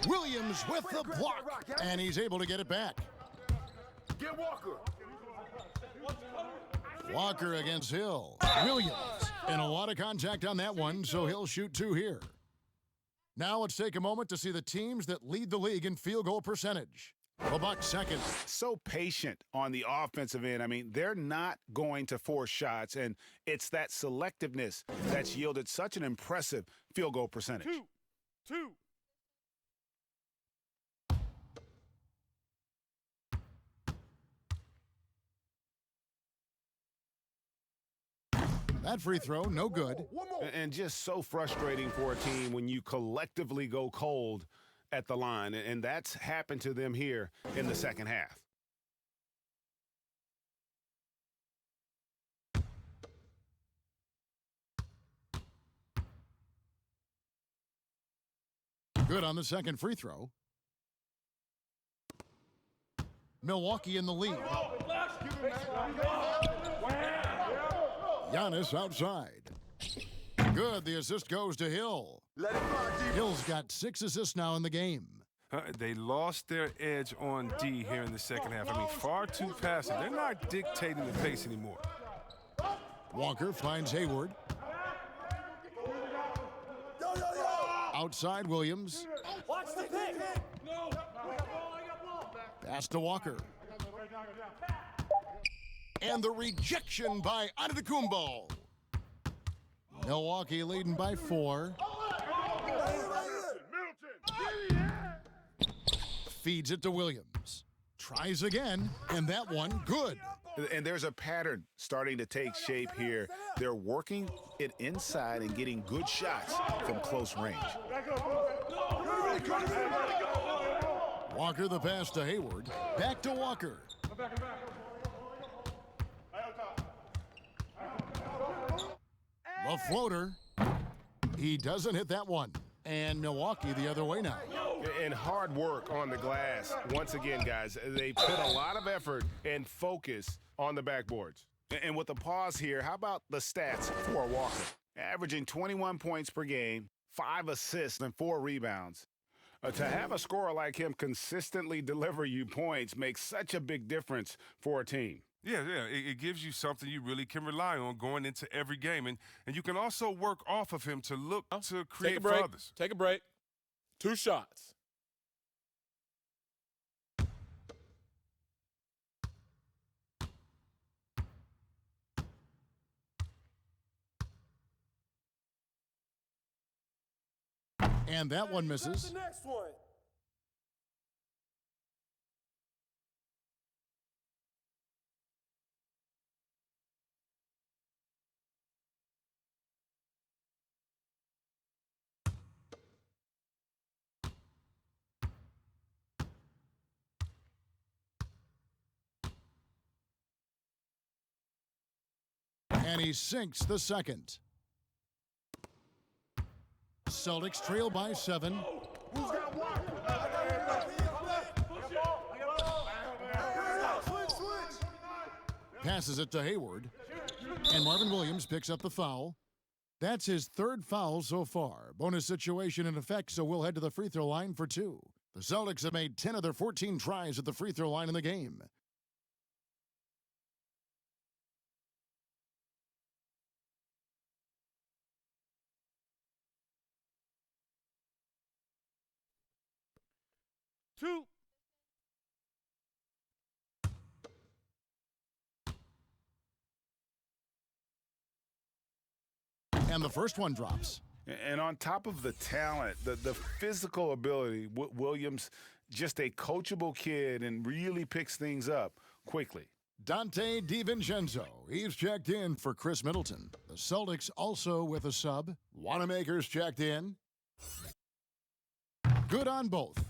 Williams with the block. And he's able to get it back. Get Walker. Walker against Hill. Williams. And a lot of contact on that one, so he'll shoot 2 here. Now let's take a moment to see the teams that lead the league in field goal percentage. The Bucks second. So patient on the offensive end. I mean, they're not going to force shots, and it's that selectiveness that's yielded such an impressive field goal percentage. 2. That free throw, no good. And just so frustrating for a team when you collectively go cold at the line, and that's happened to them here in the second half. Good on the second free throw. Milwaukee in the lead. Giannis outside. Good. The assist goes to Hill. Hill's got 6 assists now in the game. They lost their edge on D here in the second half. I mean, far too passive. They're not dictating the pace anymore. Walker finds Hayward. Outside Williams. Watch the pick. Pass to Walker. And the rejection by Antetokounmpo. Milwaukee leading by 4. Feeds it to Williams. Tries again, and that one good. And there's a pattern starting to take shape here. They're working it inside and getting good shots from close range. Walker the pass to Hayward. Back to Walker. The floater. He doesn't hit that one. And Milwaukee the other way now. And hard work on the glass. Once again, guys, they put a lot of effort and focus on the backboards. And with the pause here, how about the stats for Walker? Averaging 21 points per game, 5 assists, and 4 rebounds. To have a scorer like him consistently deliver you points makes such a big difference for a team. Yeah, it gives you something you really can rely on going into every game. And you can also work off of him to look to create for others. Take a break. 2 shots. And that one misses. The next one. And he sinks the second. Celtics trail by 7. Who's got one? Passes it to Hayward. And Marvin Williams picks up the foul. That's his 3rd foul so far. Bonus situation in effect, so we'll head to the free throw line for 2. The Celtics have made 10 of their 14 tries at the free throw line in the game. Two. And the first one drops. And on top of the talent, the physical ability, Williams, just a coachable kid and really picks things up quickly. Dante DiVincenzo, he's checked in for Chris Middleton. The Celtics also with a sub. Wanamaker's checked in. Good on both.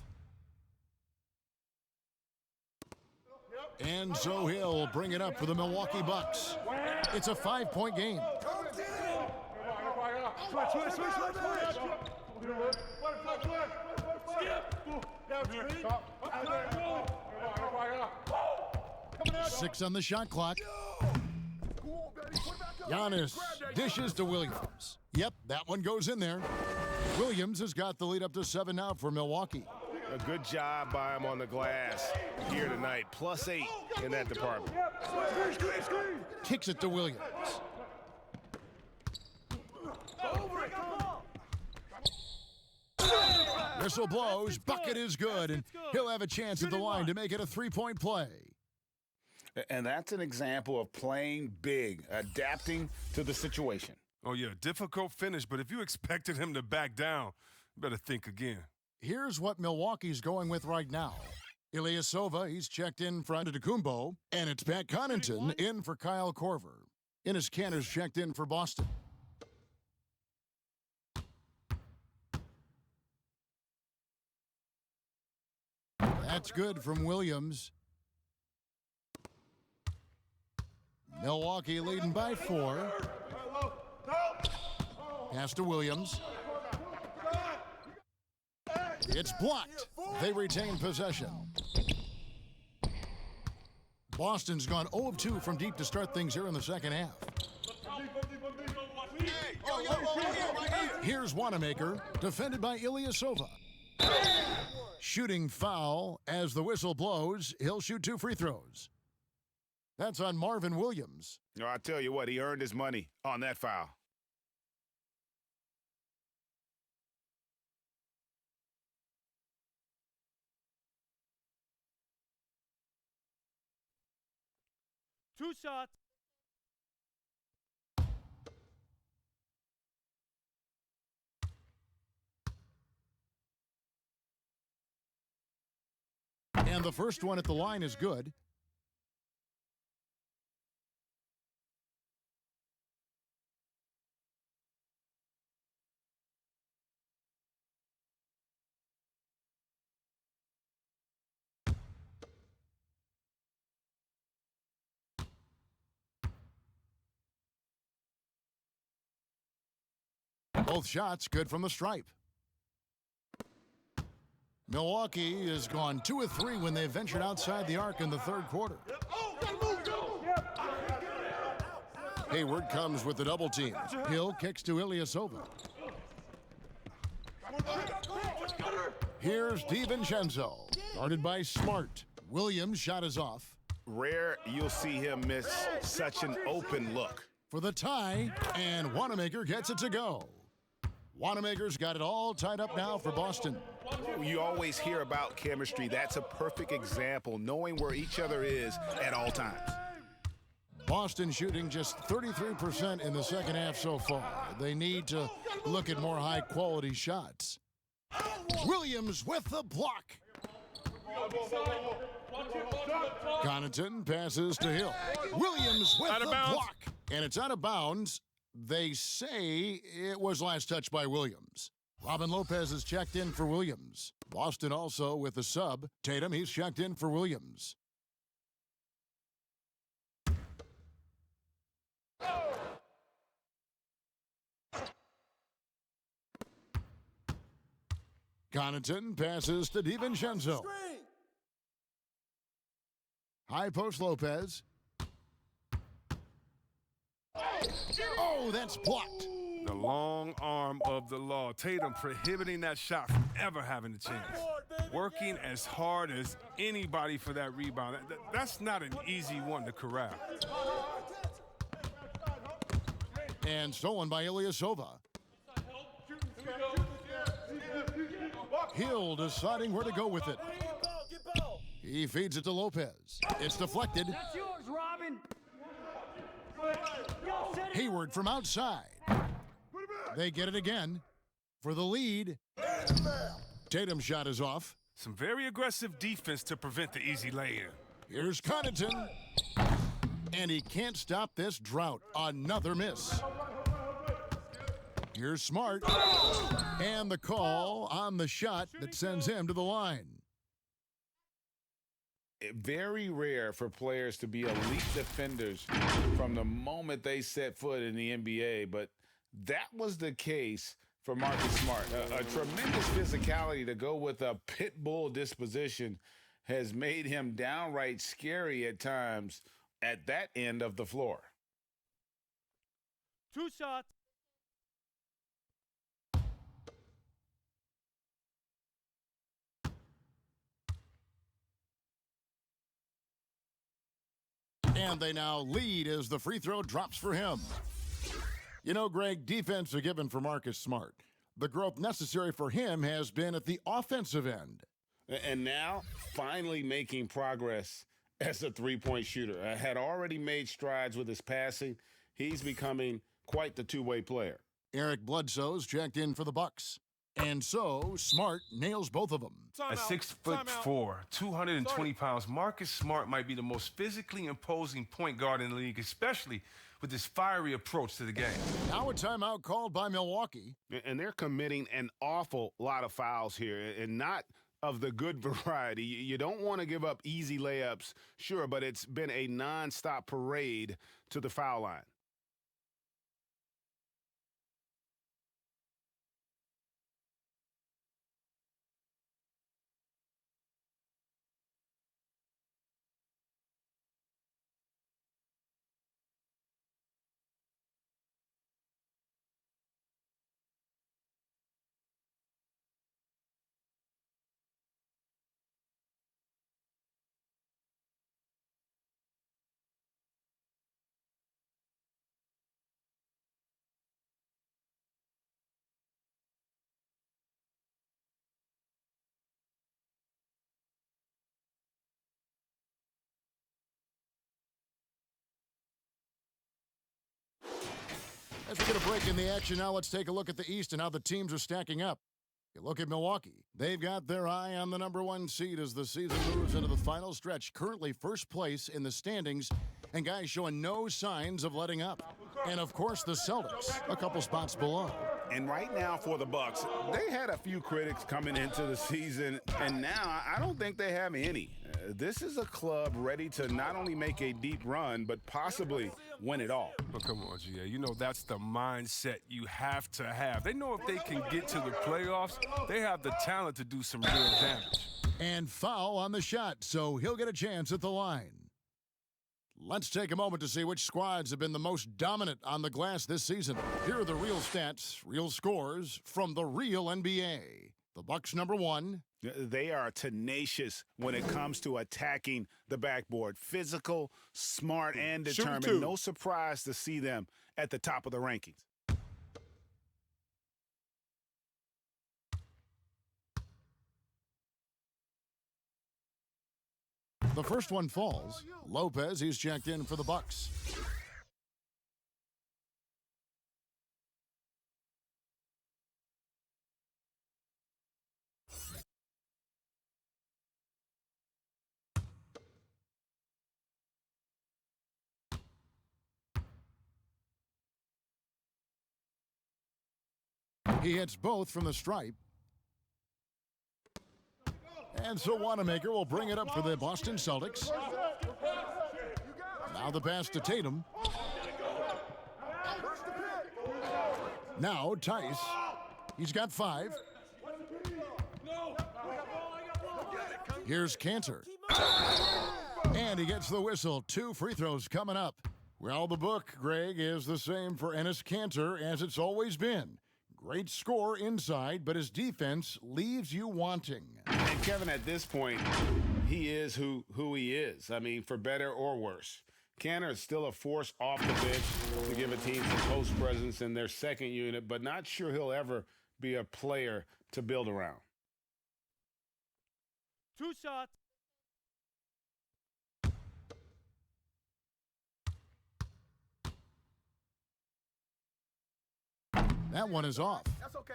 And so he'll bring it up for the Milwaukee Bucks. It's a 5-point game. Six on the shot clock. Giannis dishes to Williams. Yep, that one goes in there. Williams has got the lead up to 7 now for Milwaukee. A good job by him on the glass here tonight. +8 in that department. Kicks it to Williams. Whistle blows, bucket is good, and he'll have a chance at the line to make it a 3-point play. And that's an example of playing big, adapting to the situation. Oh, yeah, difficult finish, but if you expected him to back down, you better think again. Here's what Milwaukee's going with right now. Ilyasova, he's checked in for Antetokounmpo, and it's Pat Connaughton in for Kyle Korver. Enes Kanter's checked in for Boston. That's good from Williams. Milwaukee leading by 4. Pass to Williams. It's blocked. They retain possession. Boston's gone 0 of 2 from deep to start things here in the second half. Here's Wanamaker, defended by Ilyasova. shooting foul. As the whistle blows, he'll shoot 2 free throws. That's on Marvin Williams. No, I tell you what, he earned his money on that foul. Two shots. And the first one at the line is good. Both shots good from the stripe. Milwaukee has gone 2 of 3 when they ventured outside the arc in the third quarter. Hayward comes with the double team. Hill kicks to Ilyasova. Here's DiVincenzo, guarded by Smart. Williams' shot is off. Rare you'll see him miss such an open look. For the tie, and Wanamaker gets it to go. Wanamaker's got it all tied up now for Boston. You always hear about chemistry. That's a perfect example, knowing where each other is at all times. Boston shooting just 33% in the second half so far. They need to look at more high-quality shots. Williams with the block. Connaughton passes to Hill. Williams with the block. And it's out of bounds. They say it was last touched by Williams. Robin Lopez is checked in for Williams. Boston also with the sub. Tatum, he's checked in for Williams. Connaughton passes to DiVincenzo. High post Lopez. Oh, that's blocked. The long arm of the law. Tatum prohibiting that shot from ever having a chance. Working as hard as anybody for that rebound. That's not an easy one to corral. And stolen by Ilyasova. Hill deciding where to go with it. He feeds it to Lopez. It's deflected. That's yours, Robin. Hayward from outside. They get it again for the lead. Tatum's shot is off. Some very aggressive defense to prevent the easy lay-in. Here's Connaughton. And he can't stop this drought. Another miss. Here's Smart. And the call on the shot that sends him to the line. Very rare for players to be elite defenders from the moment they set foot in the NBA, but that was the case for Marcus Smart. A tremendous physicality to go with a pit bull disposition has made him downright scary at times at that end of the floor. Two shots. And they now lead as the free throw drops for him. You know, Greg, defense are given for Marcus Smart. The growth necessary for him has been at the offensive end. And now, finally making progress as a three-point shooter. Had already made strides with his passing. He's becoming quite the two-way player. Eric Bledsoe's checked in for the Bucks. And so, Smart nails both of them. At 6'4", 220 pounds, Marcus Smart might be the most physically imposing point guard in the league, especially with this fiery approach to the game. Now a timeout called by Milwaukee. And they're committing an awful lot of fouls here, and not of the good variety. You don't want to give up easy layups, sure, but it's been a nonstop parade to the foul line. As we get a break in the action now, let's take a look at the East and how the teams are stacking up. You look at Milwaukee. They've got their eye on the #1 seed as the season moves into the final stretch. Currently first place in the standings, and guys showing no signs of letting up. And, of course, the Celtics, a couple spots below. And right now for the Bucks, they had a few critics coming into the season, and now I don't think they have any. This is a club ready to not only make a deep run, but possibly win it all. But come on, GA. You know that's the mindset you have to have. They know if they can get to the playoffs, they have the talent to do some real damage. And foul on the shot, so he'll get a chance at the line. Let's take a moment to see which squads have been the most dominant on the glass this season. Here are the real stats, real scores from the real NBA. The Bucks #1. They are tenacious when it comes to attacking the backboard. Physical, smart, and determined. No surprise to see them at the top of the rankings. The first one falls. Lopez, he's checked in for the Bucks. He hits both from the stripe. And so Wanamaker will bring it up for the Boston Celtics. Now the pass to Tatum. Now Tice. He's got 5. Here's Cantor. And he gets the whistle. 2 free throws coming up. Well, the book, Greg, is the same for Enes Kanter as it's always been. Great score inside, but his defense leaves you wanting. And Kevin, at this point, he is who he is. I mean, for better or worse. Kanter is still a force off the bench to give a team some post presence in their second unit, but not sure he'll ever be a player to build around. 2 shots. That one is off. That's okay.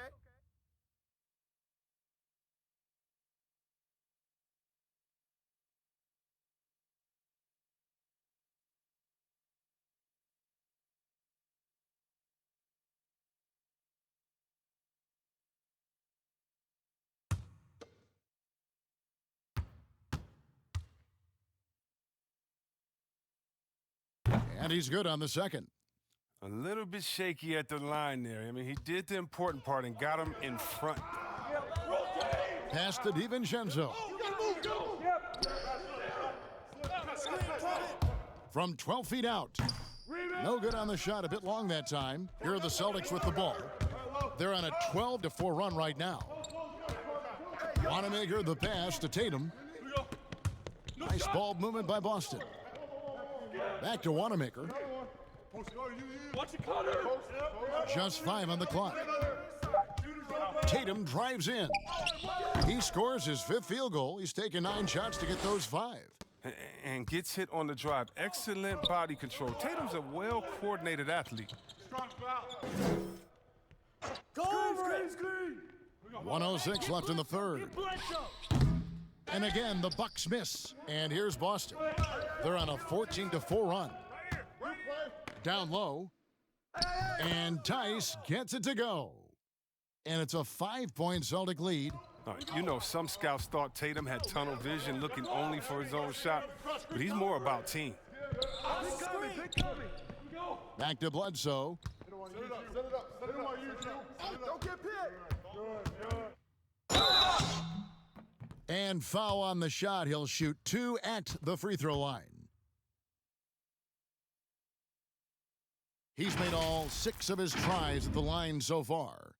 And he's good on the second. A little bit shaky at the line there. I mean, he did the important part and got him in front. Pass to DiVincenzo. From 12 feet out. No good on the shot. A bit long that time. Here are the Celtics with the ball. They're on a 12-4 run right now. Wanamaker, the pass to Tatum. Nice ball movement by Boston. Back to Wanamaker. Just 5 on the clock. Tatum drives in. He scores his 5th field goal. He's taken 9 shots to get those 5. And gets hit on the drive. Excellent body control. Tatum's a well-coordinated athlete. Go over it. 1:06 left in the third. And again, the Bucks miss. And here's Boston. They're on a 14-4 run. Down low. And Tice gets it to go. And it's a 5-point Celtic lead. You know, some scouts thought Tatum had tunnel vision, looking only for his own shot, but he's more about team. Back to Bledsoe. And foul on the shot. He'll shoot 2 at the free throw line. He's made all 6 of his tries at the line so far.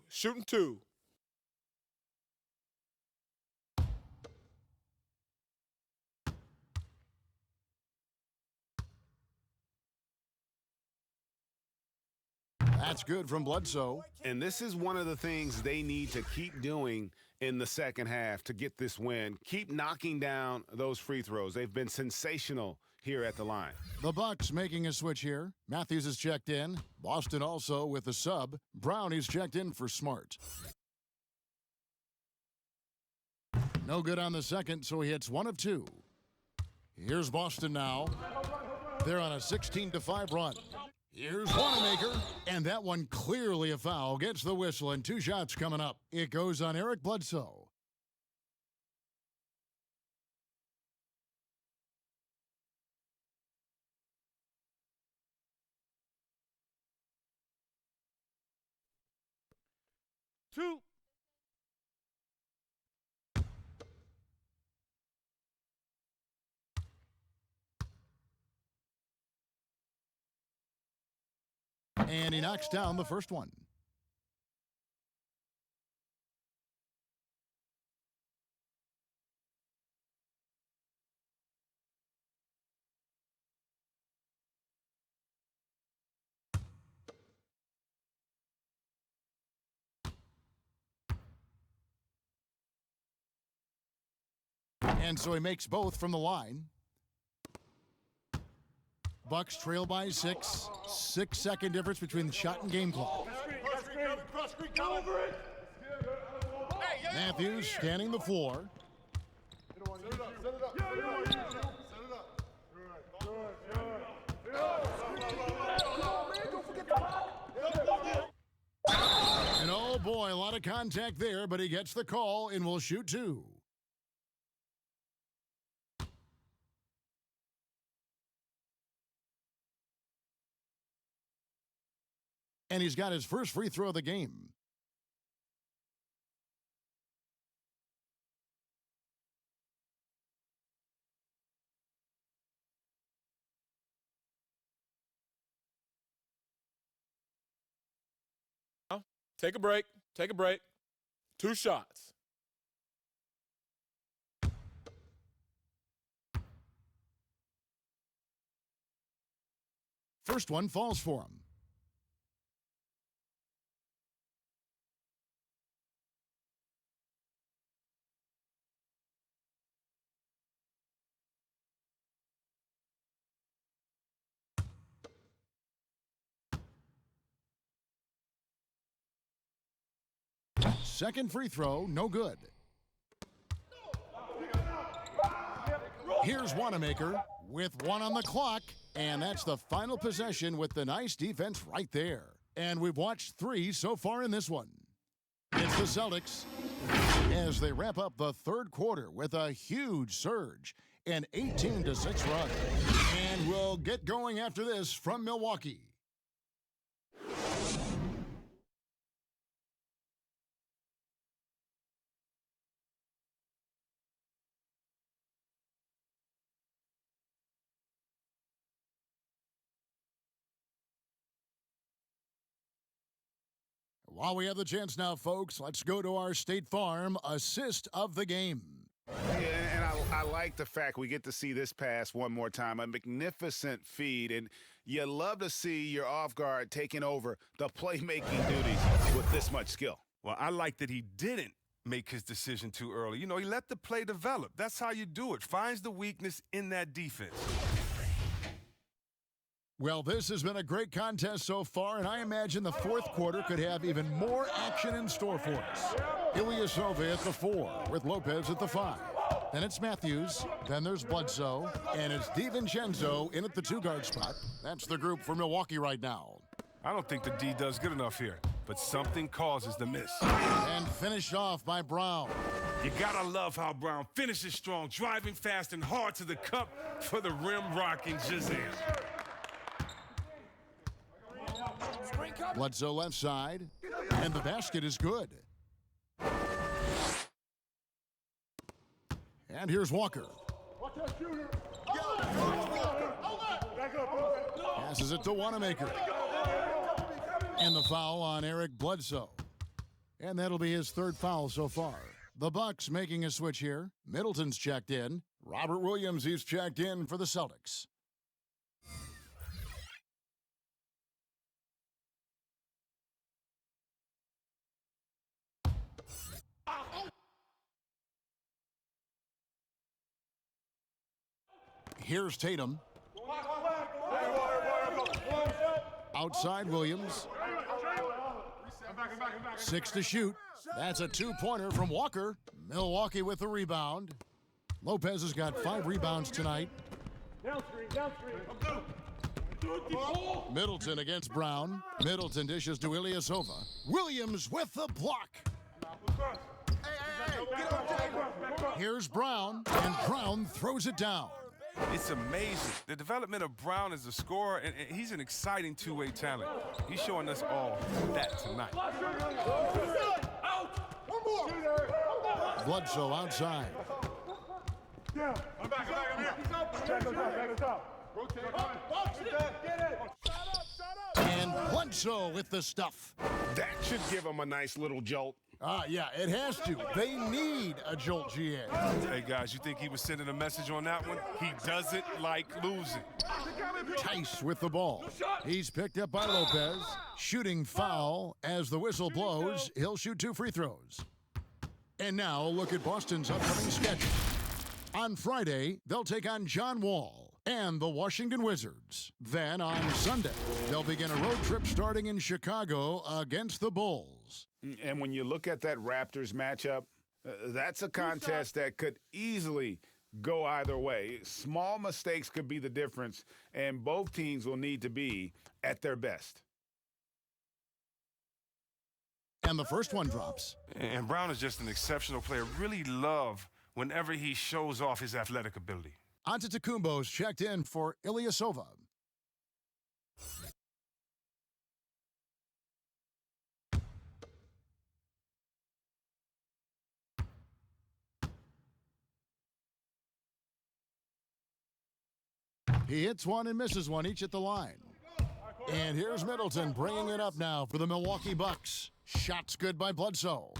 Shooting 2. That's good from Bledsoe. And this is one of the things they need to keep doing in the second half to get this win. Keep knocking down those free throws. They've been sensational here at the line. The Bucks making a switch here. Matthews is checked in. Boston also with the sub. Brown is checked in for Smart. No good on the second, so he hits 1 of 2. Here's Boston now. They're on a 16-5 run. Here's Wanamaker, and that one clearly a foul. Gets the whistle, and 2 shots coming up. It goes on Eric Bledsoe. Two. And he knocks down the first one. And so he makes both from the line. Bucks trail by 6. 6-second difference between the shot and game clock. Matthews scanning the floor. And oh boy, a lot of contact there, but he gets the call and will shoot 2. And he's got his first free throw of the game. Take a break. Take a break. 2 shots. First one falls for him. Second free throw, no good. Here's Wanamaker with 1 on the clock, and that's the final possession with the nice defense right there. And we've watched 3 so far in this one. It's the Celtics as they wrap up the third quarter with a huge surge, an 18-6 run. And we'll get going after this from Milwaukee. While we have the chance now, folks, let's go to our State Farm assist of the game. Yeah, and I like the fact we get to see this pass one more time. A magnificent feed, and you love to see your off guard taking over the playmaking duties with this much skill. Well, I like that he didn't make his decision too early. You know, he let the play develop. That's how you do it. Finds the weakness in that defense. Well, this has been a great contest so far, and I imagine the fourth quarter could have even more action in store for us. Ilyasova at the 4, with Lopez at the 5. Then it's Matthews, then there's Bledsoe, and it's DiVincenzo in at the 2-guard spot. That's the group for Milwaukee right now. I don't think the D does good enough here, but something causes the miss. And finished off by Brown. You gotta love how Brown finishes strong, driving fast and hard to the cup for the rim-rocking Shazam. Bledsoe left side, and the basket is good. And here's Walker. Passes it to Wanamaker. And the foul on Eric Bledsoe. And that'll be his 3rd foul so far. The Bucks making a switch here. Middleton's checked in. Robert Williams, he's checked in for the Celtics. Here's Tatum. Outside Williams. 6 to shoot. That's a two-pointer from Walker. Milwaukee with the rebound. Lopez has got 5 rebounds tonight. Middleton against Brown. Middleton dishes to Ilyasova. Williams with the block. Here's Brown, and Brown throws it down. It's amazing. The development of Brown as a scorer, and he's an exciting two-way talent. He's showing us all that tonight. Bledsoe outside. And Bledsoe with the stuff. That should give him a nice little jolt. Yeah, it has to. They need a jolt, GA. Hey, guys, you think he was sending a message on that one? He doesn't like losing. Tice with the ball. He's picked up by Lopez. Shooting foul as the whistle blows. He'll shoot 2 free throws. And now look at Boston's upcoming schedule. On Friday, they'll take on John Wall and the Washington Wizards. Then on Sunday, they'll begin a road trip starting in Chicago against the Bulls. And when you look at that Raptors matchup, that's a contest that could easily go either way. Small mistakes could be the difference, and both teams will need to be at their best. And the first one drops. And Brown is just an exceptional player. Really love whenever he shows off his athletic ability. Antetokounmpo's checked in for Ilyasova. He hits one and misses one, each at the line. And here's Middleton bringing it up now for the Milwaukee Bucks. Shots good by Bledsoe.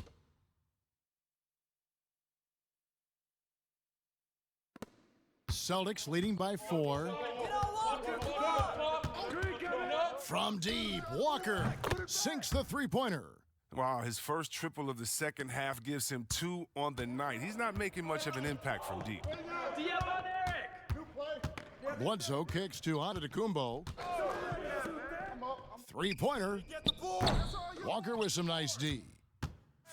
Celtics leading by 4. From deep, Walker sinks the three-pointer. Wow, his first triple of the second half gives him 2 on the night. He's not making much of an impact from deep. Bledsoe kicks to Antetokounmpo. Three-pointer. Walker with some nice D.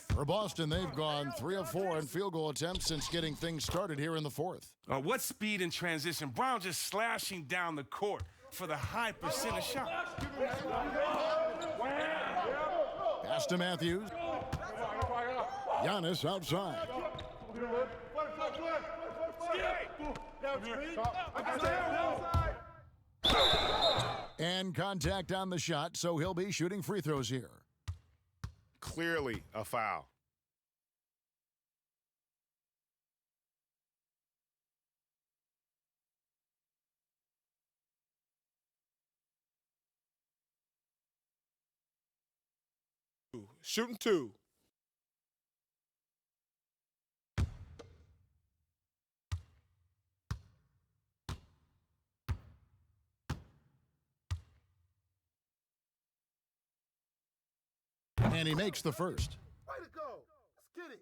For Boston, they've gone 3 of 4 in field goal attempts since getting things started here in the fourth. What speed in transition. Brown just slashing down the court for the high percentage shot. Pass to Matthews. Giannis outside. And contact on the shot, so he'll be shooting free throws here. Clearly a foul. Shooting 2. And he makes the first. Way to go. Let's get it.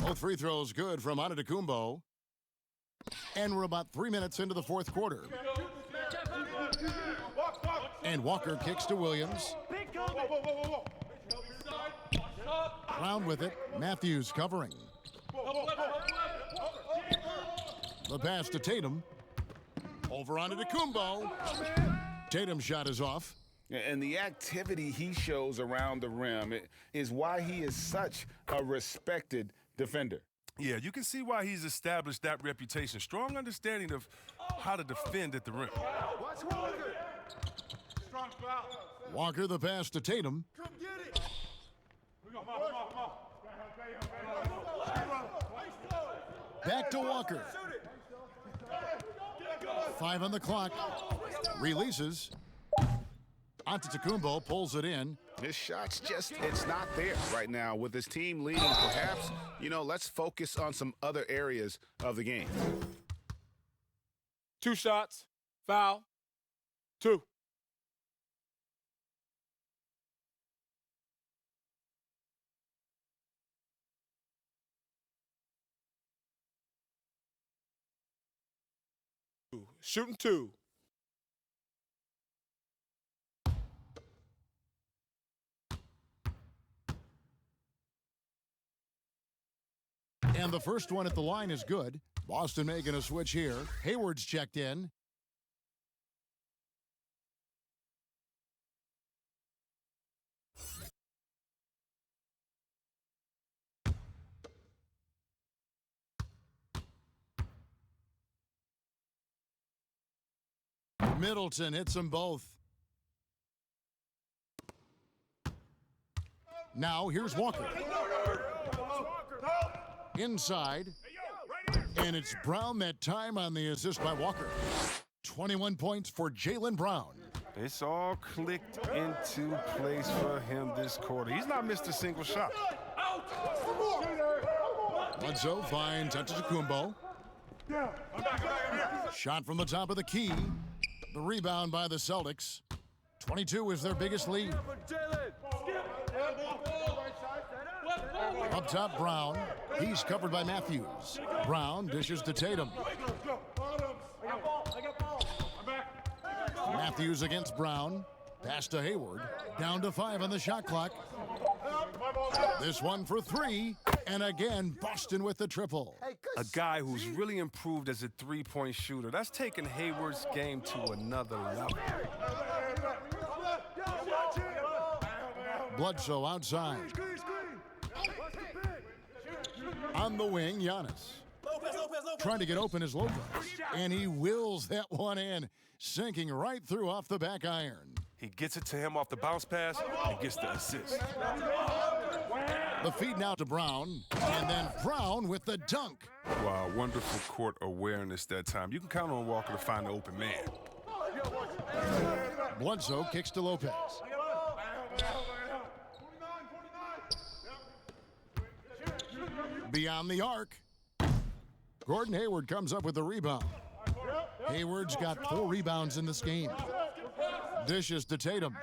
Both free throws good from Antetokounmpo. And we're about 3 minutes into the fourth quarter. And Walker kicks to Williams. Brown with it. Matthews covering. The pass to Tatum. Over Antetokounmpo. Tatum's shot is off. And the activity he shows around the rim is why he is such a respected defender. Yeah, you can see why he's established that reputation. Strong understanding of how to defend at the rim. Walker the pass to Tatum. Back to Walker. 5 on the clock. Releases. Antetokounmpo pulls it in. His shot's just, it's not there right now. With his team leading, perhaps, let's focus on some other areas of the game. 2 shots. Foul. 2. Shooting 2. And the first one at the line is good. Boston making a switch here. Hayward's checked in. Middleton hits them both. Now here's Walker. Inside. And it's Brown that time on the assist by Walker. 21 points for Jaylen Brown. It's all clicked into place for him this quarter. He's not missed a single shot. Bledsoe finds Antetokounmpo. Shot from the top of the key. The rebound by the Celtics. 22 is their biggest lead. Up top, Brown. He's covered by Matthews. Brown dishes to Tatum. Matthews against Brown. Pass to Hayward. Down to 5 on the shot clock. This one for 3. And again, Boston with the triple. A guy who's really improved as a three-point shooter. That's taken Hayward's game to another level. Bledsoe outside. On the wing, Giannis. Trying to get open is Lopez. And he wills that one in, sinking right through off the back iron. He gets it to him off the bounce pass and gets the assist. The feed now to Brown, and then Brown with the dunk. Wow, wonderful court awareness that time. You can count on Walker to find the open man. Bledsoe kicks to Lopez. Beyond the arc. Gordon Hayward comes up with the rebound. Hayward's got 4 rebounds in this game. Dishes to Tatum.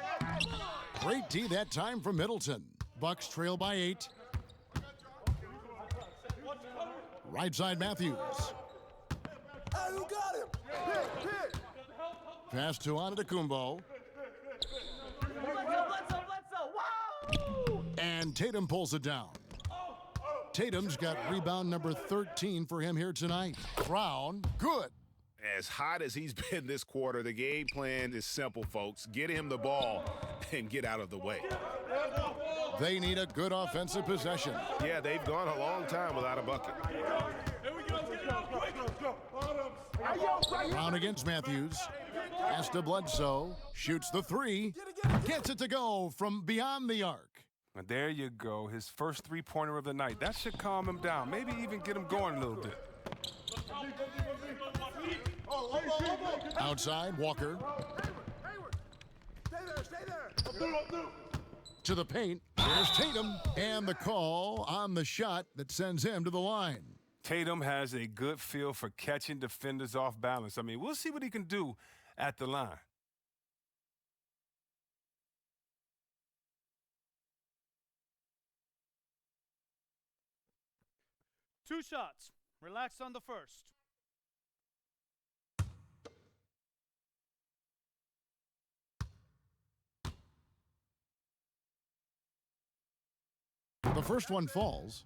Great D that time from Middleton. Bucks trail by 8. Right side Matthews. Pass to Antetokounmpo. And Tatum pulls it down. Tatum's got rebound number 13 for him here tonight. Brown, good. As hot as he's been this quarter, the game plan is simple, folks. Get him the ball and get out of the way. They need a good offensive possession. Yeah, they've gone a long time without a bucket. Brown against Matthews. Pass to Bledsoe. Shoots the 3. Gets it to go from beyond the arc. And there you go, his first three-pointer of the night. That should calm him down, maybe even get him going a little bit. Outside, Walker. To the paint. There's Tatum. And the call on the shot that sends him to the line. Tatum has a good feel for catching defenders off balance. I mean, we'll see what he can do at the line. Two shots. Relax on the first. The first one falls.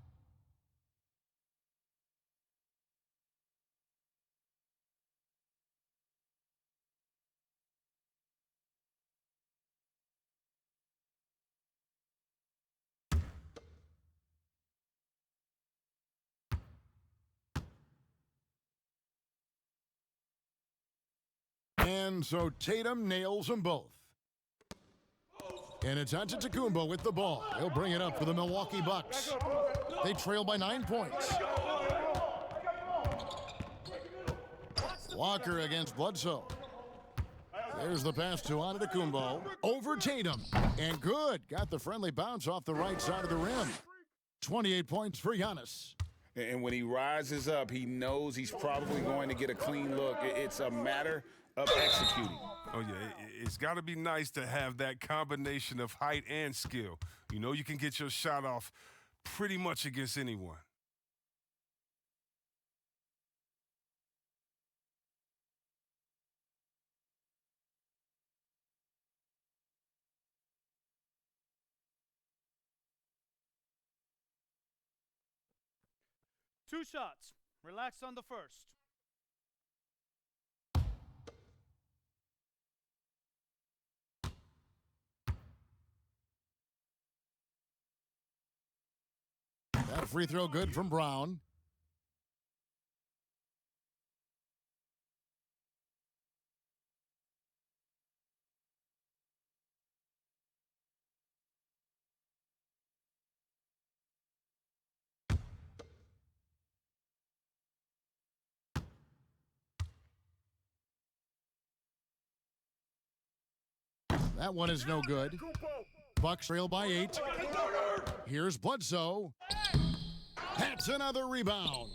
And so Tatum nails them both. And it's Antetokounmpo with the ball. He'll bring it up for the Milwaukee Bucks. They trail by 9 points. Walker against Bledsoe. There's the pass to Antetokounmpo. Over Tatum. And good. Got the friendly bounce off the right side of the rim. 28 points for Giannis. And when he rises up, he knows he's probably going to get a clean look. It's a matter of executing. Oh, yeah, it's got to be nice to have that combination of height and skill. You know you can get your shot off pretty much against anyone. Two shots. Relax on the first. That free throw good from Brown. That one is no good. Bucks trail by 8. Here's Bledsoe. That's another rebound.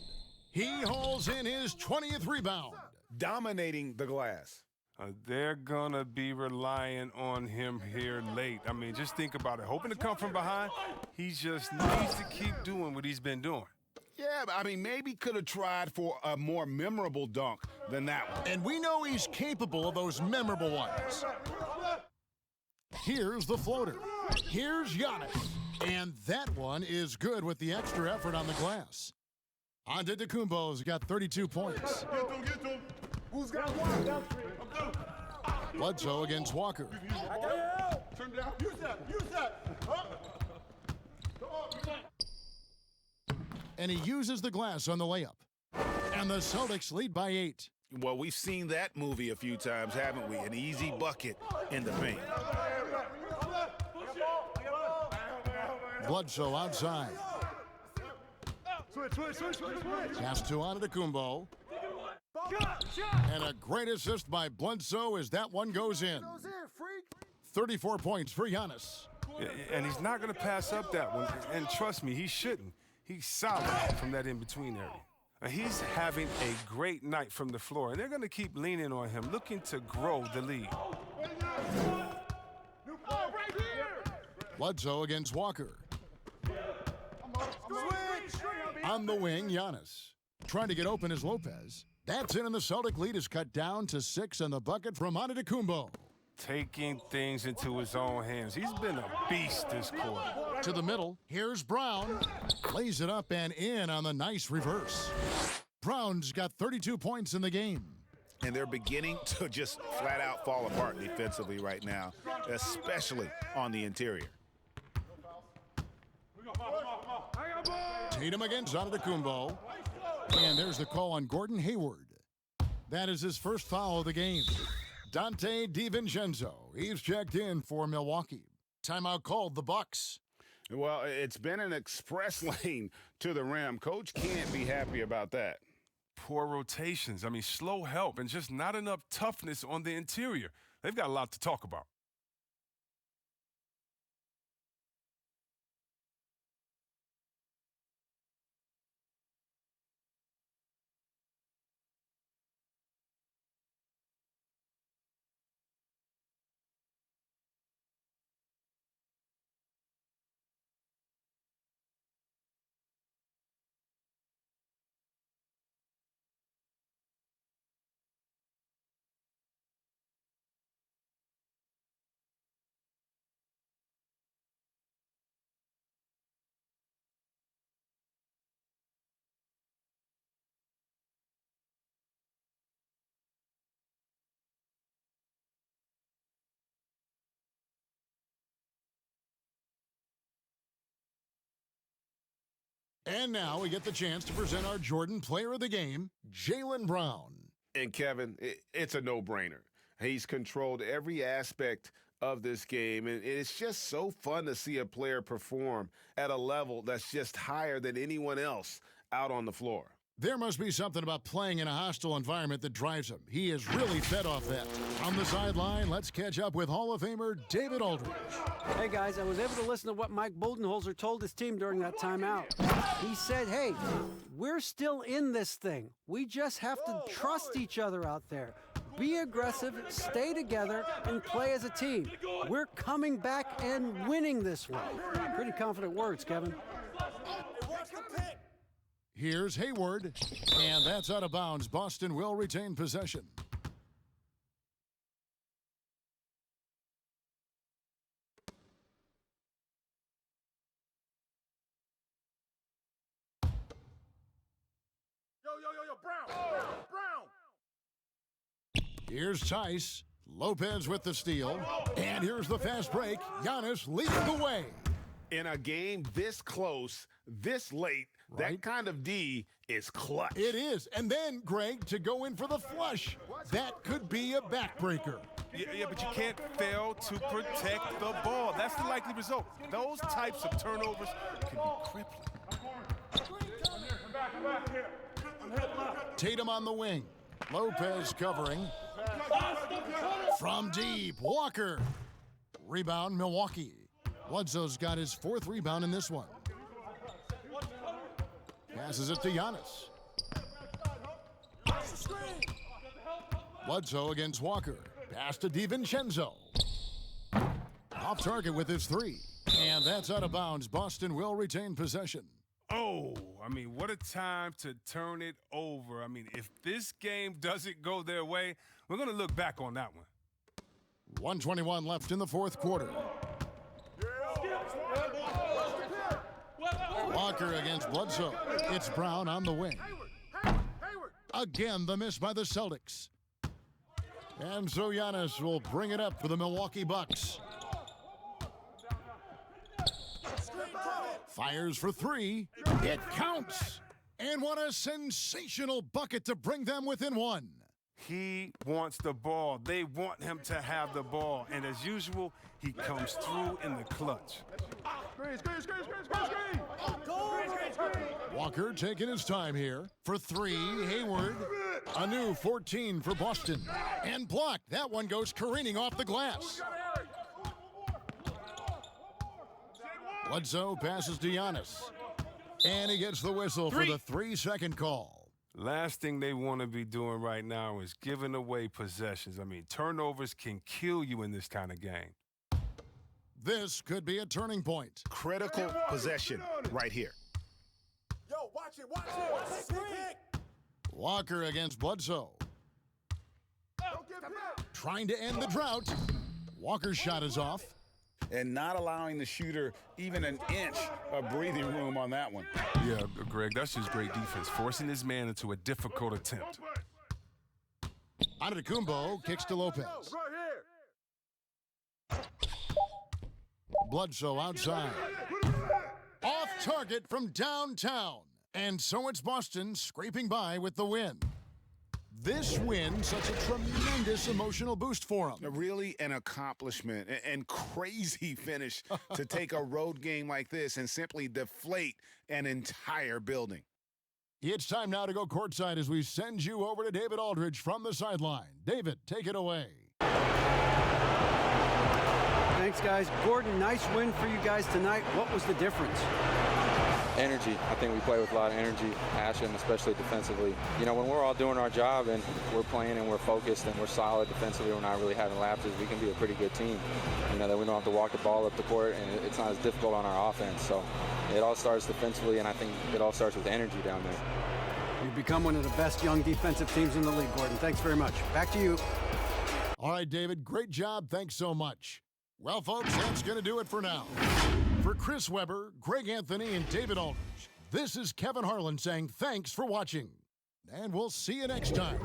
He hauls in his 20th rebound. Dominating the glass. They're going to be relying on him here late. I mean, just think about it. Hoping to come from behind, he just needs to keep doing what he's been doing. Yeah, but I mean, maybe could have tried for a more memorable dunk than that one. And we know he's capable of those memorable ones. Here's the floater. Here's Giannis. And that one is good with the extra effort on the glass. Antetokounmpo's got 32 points. Who's got one? Bledsoe against Walker. Turn down. Use that. And he uses the glass on the layup. And the Celtics lead by 8. Well, we've seen that movie a few times, haven't we? An easy bucket in the paint. Bledsoe outside. Pass to Antetokounmpo. And a great assist by Bledsoe as that one goes in. 34 points for Giannis. Yeah, and he's not going to pass up that one. And trust me, he shouldn't. He's solid from that in-between area. And he's having a great night from the floor, and they're going to keep leaning on him, looking to grow the lead. Bledsoe against Walker. On the wing, Giannis. Trying to get open is Lopez. That's in, and the Celtic lead is cut down to 6 in the bucket from Antetokounmpo. Taking things into his own hands. He's been a beast this quarter. To the middle, here's Brown. Lays it up and in on the nice reverse. Brown's got 32 points in the game. And they're beginning to just flat out fall apart defensively right now, especially on the interior. Tatum against Antetokounmpo. And there's the call on Gordon Hayward. That is his first foul of the game. Dante DiVincenzo. He's checked in for Milwaukee. Timeout called the Bucks. Well, it's been an express lane to the rim. Coach can't be happy about that. Poor rotations. I mean, slow help and just not enough toughness on the interior. They've got a lot to talk about. And now we get the chance to present our Jordan Player of the Game, Jaylen Brown. And Kevin, it's a no-brainer. He's controlled every aspect of this game, and it's just so fun to see a player perform at a level that's just higher than anyone else out on the floor. There must be something about playing in a hostile environment that drives him. He is really fed off that. On the sideline, let's catch up with Hall of Famer David Aldridge. Hey, guys, I was able to listen to what Mike Budenholzer told his team during that timeout. He said, hey, we're still in this thing. We just have to trust each other out there. Be aggressive, stay together, and play as a team. We're coming back and winning this one. Pretty confident words, Kevin. Here's Hayward, and that's out of bounds. Boston will retain possession. Yo, Brown! Here's Tice. Lopez with the steal. And here's the fast break. Giannis leading the way. In a game this close, this late, that kind of D is clutch. It is. And then, Greg, to go in for the flush. That could be a backbreaker. Yeah, but you can't fail to protect the ball. That's the likely result. Those types of turnovers can be crippling. Tatum on the wing. Lopez covering. From deep, Walker. Rebound, Milwaukee. Bledsoe's got his 4th rebound in this one. Passes it to Giannis. Bledsoe against Walker. Pass to DiVincenzo. Off target with his 3. And that's out of bounds. Boston will retain possession. Oh, I mean, what a time to turn it over. I mean, if this game doesn't go their way, we're going to look back on that one. 1:21 left in the 4th quarter. Walker against Bledsoe. It's Brown on the wing. Again, the miss by the Celtics. And so Giannis will bring it up for the Milwaukee Bucks. Fires for 3. It counts. And what a sensational bucket to bring them within 1. He wants the ball. They want him to have the ball. And as usual, he comes through in the clutch. Walker taking his time here. For 3, Hayward. A new 14 for Boston. And blocked. That one goes careening off the glass. Bledsoe passes to Giannis. And he gets the whistle for the 3-second call. Last thing they want to be doing right now is giving away possessions. I mean, turnovers can kill you in this kind of game. This could be a turning point. Critical possession right here. Yo, watch it. Walker against Bledsoe. Trying to end the drought. Walker's shot is off. And not allowing the shooter even an inch of breathing room on that one. Yeah, Greg, that's just great defense, forcing this man into a difficult attempt. Antetokounmpo kicks to Lopez. Bledsoe outside. Off target from downtown. And so it's Boston scraping by with the win. This win, such a tremendous emotional boost for them. Really an accomplishment and crazy finish to take a road game like this and simply deflate an entire building. It's time now to go courtside as we send you over to David Aldridge from the sideline. David, take it away. Thanks, guys. Gordon, nice win for you guys tonight. What was the difference? Energy. I think we play with a lot of energy, passion, especially defensively. You know, when we're all doing our job and we're playing and we're focused and we're solid defensively, we're not really having lapses, we can be a pretty good team. You know, that we don't have to walk the ball up the court, and it's not as difficult on our offense. So it all starts defensively, and I think it all starts with energy down there. You've become one of the best young defensive teams in the league, Gordon. Thanks very much. Back to you. All right, David, great job. Thanks so much. Well, folks, that's going to do it for now. For Chris Webber, Greg Anthony, and David Aldridge, this is Kevin Harlan saying thanks for watching. And we'll see you next time.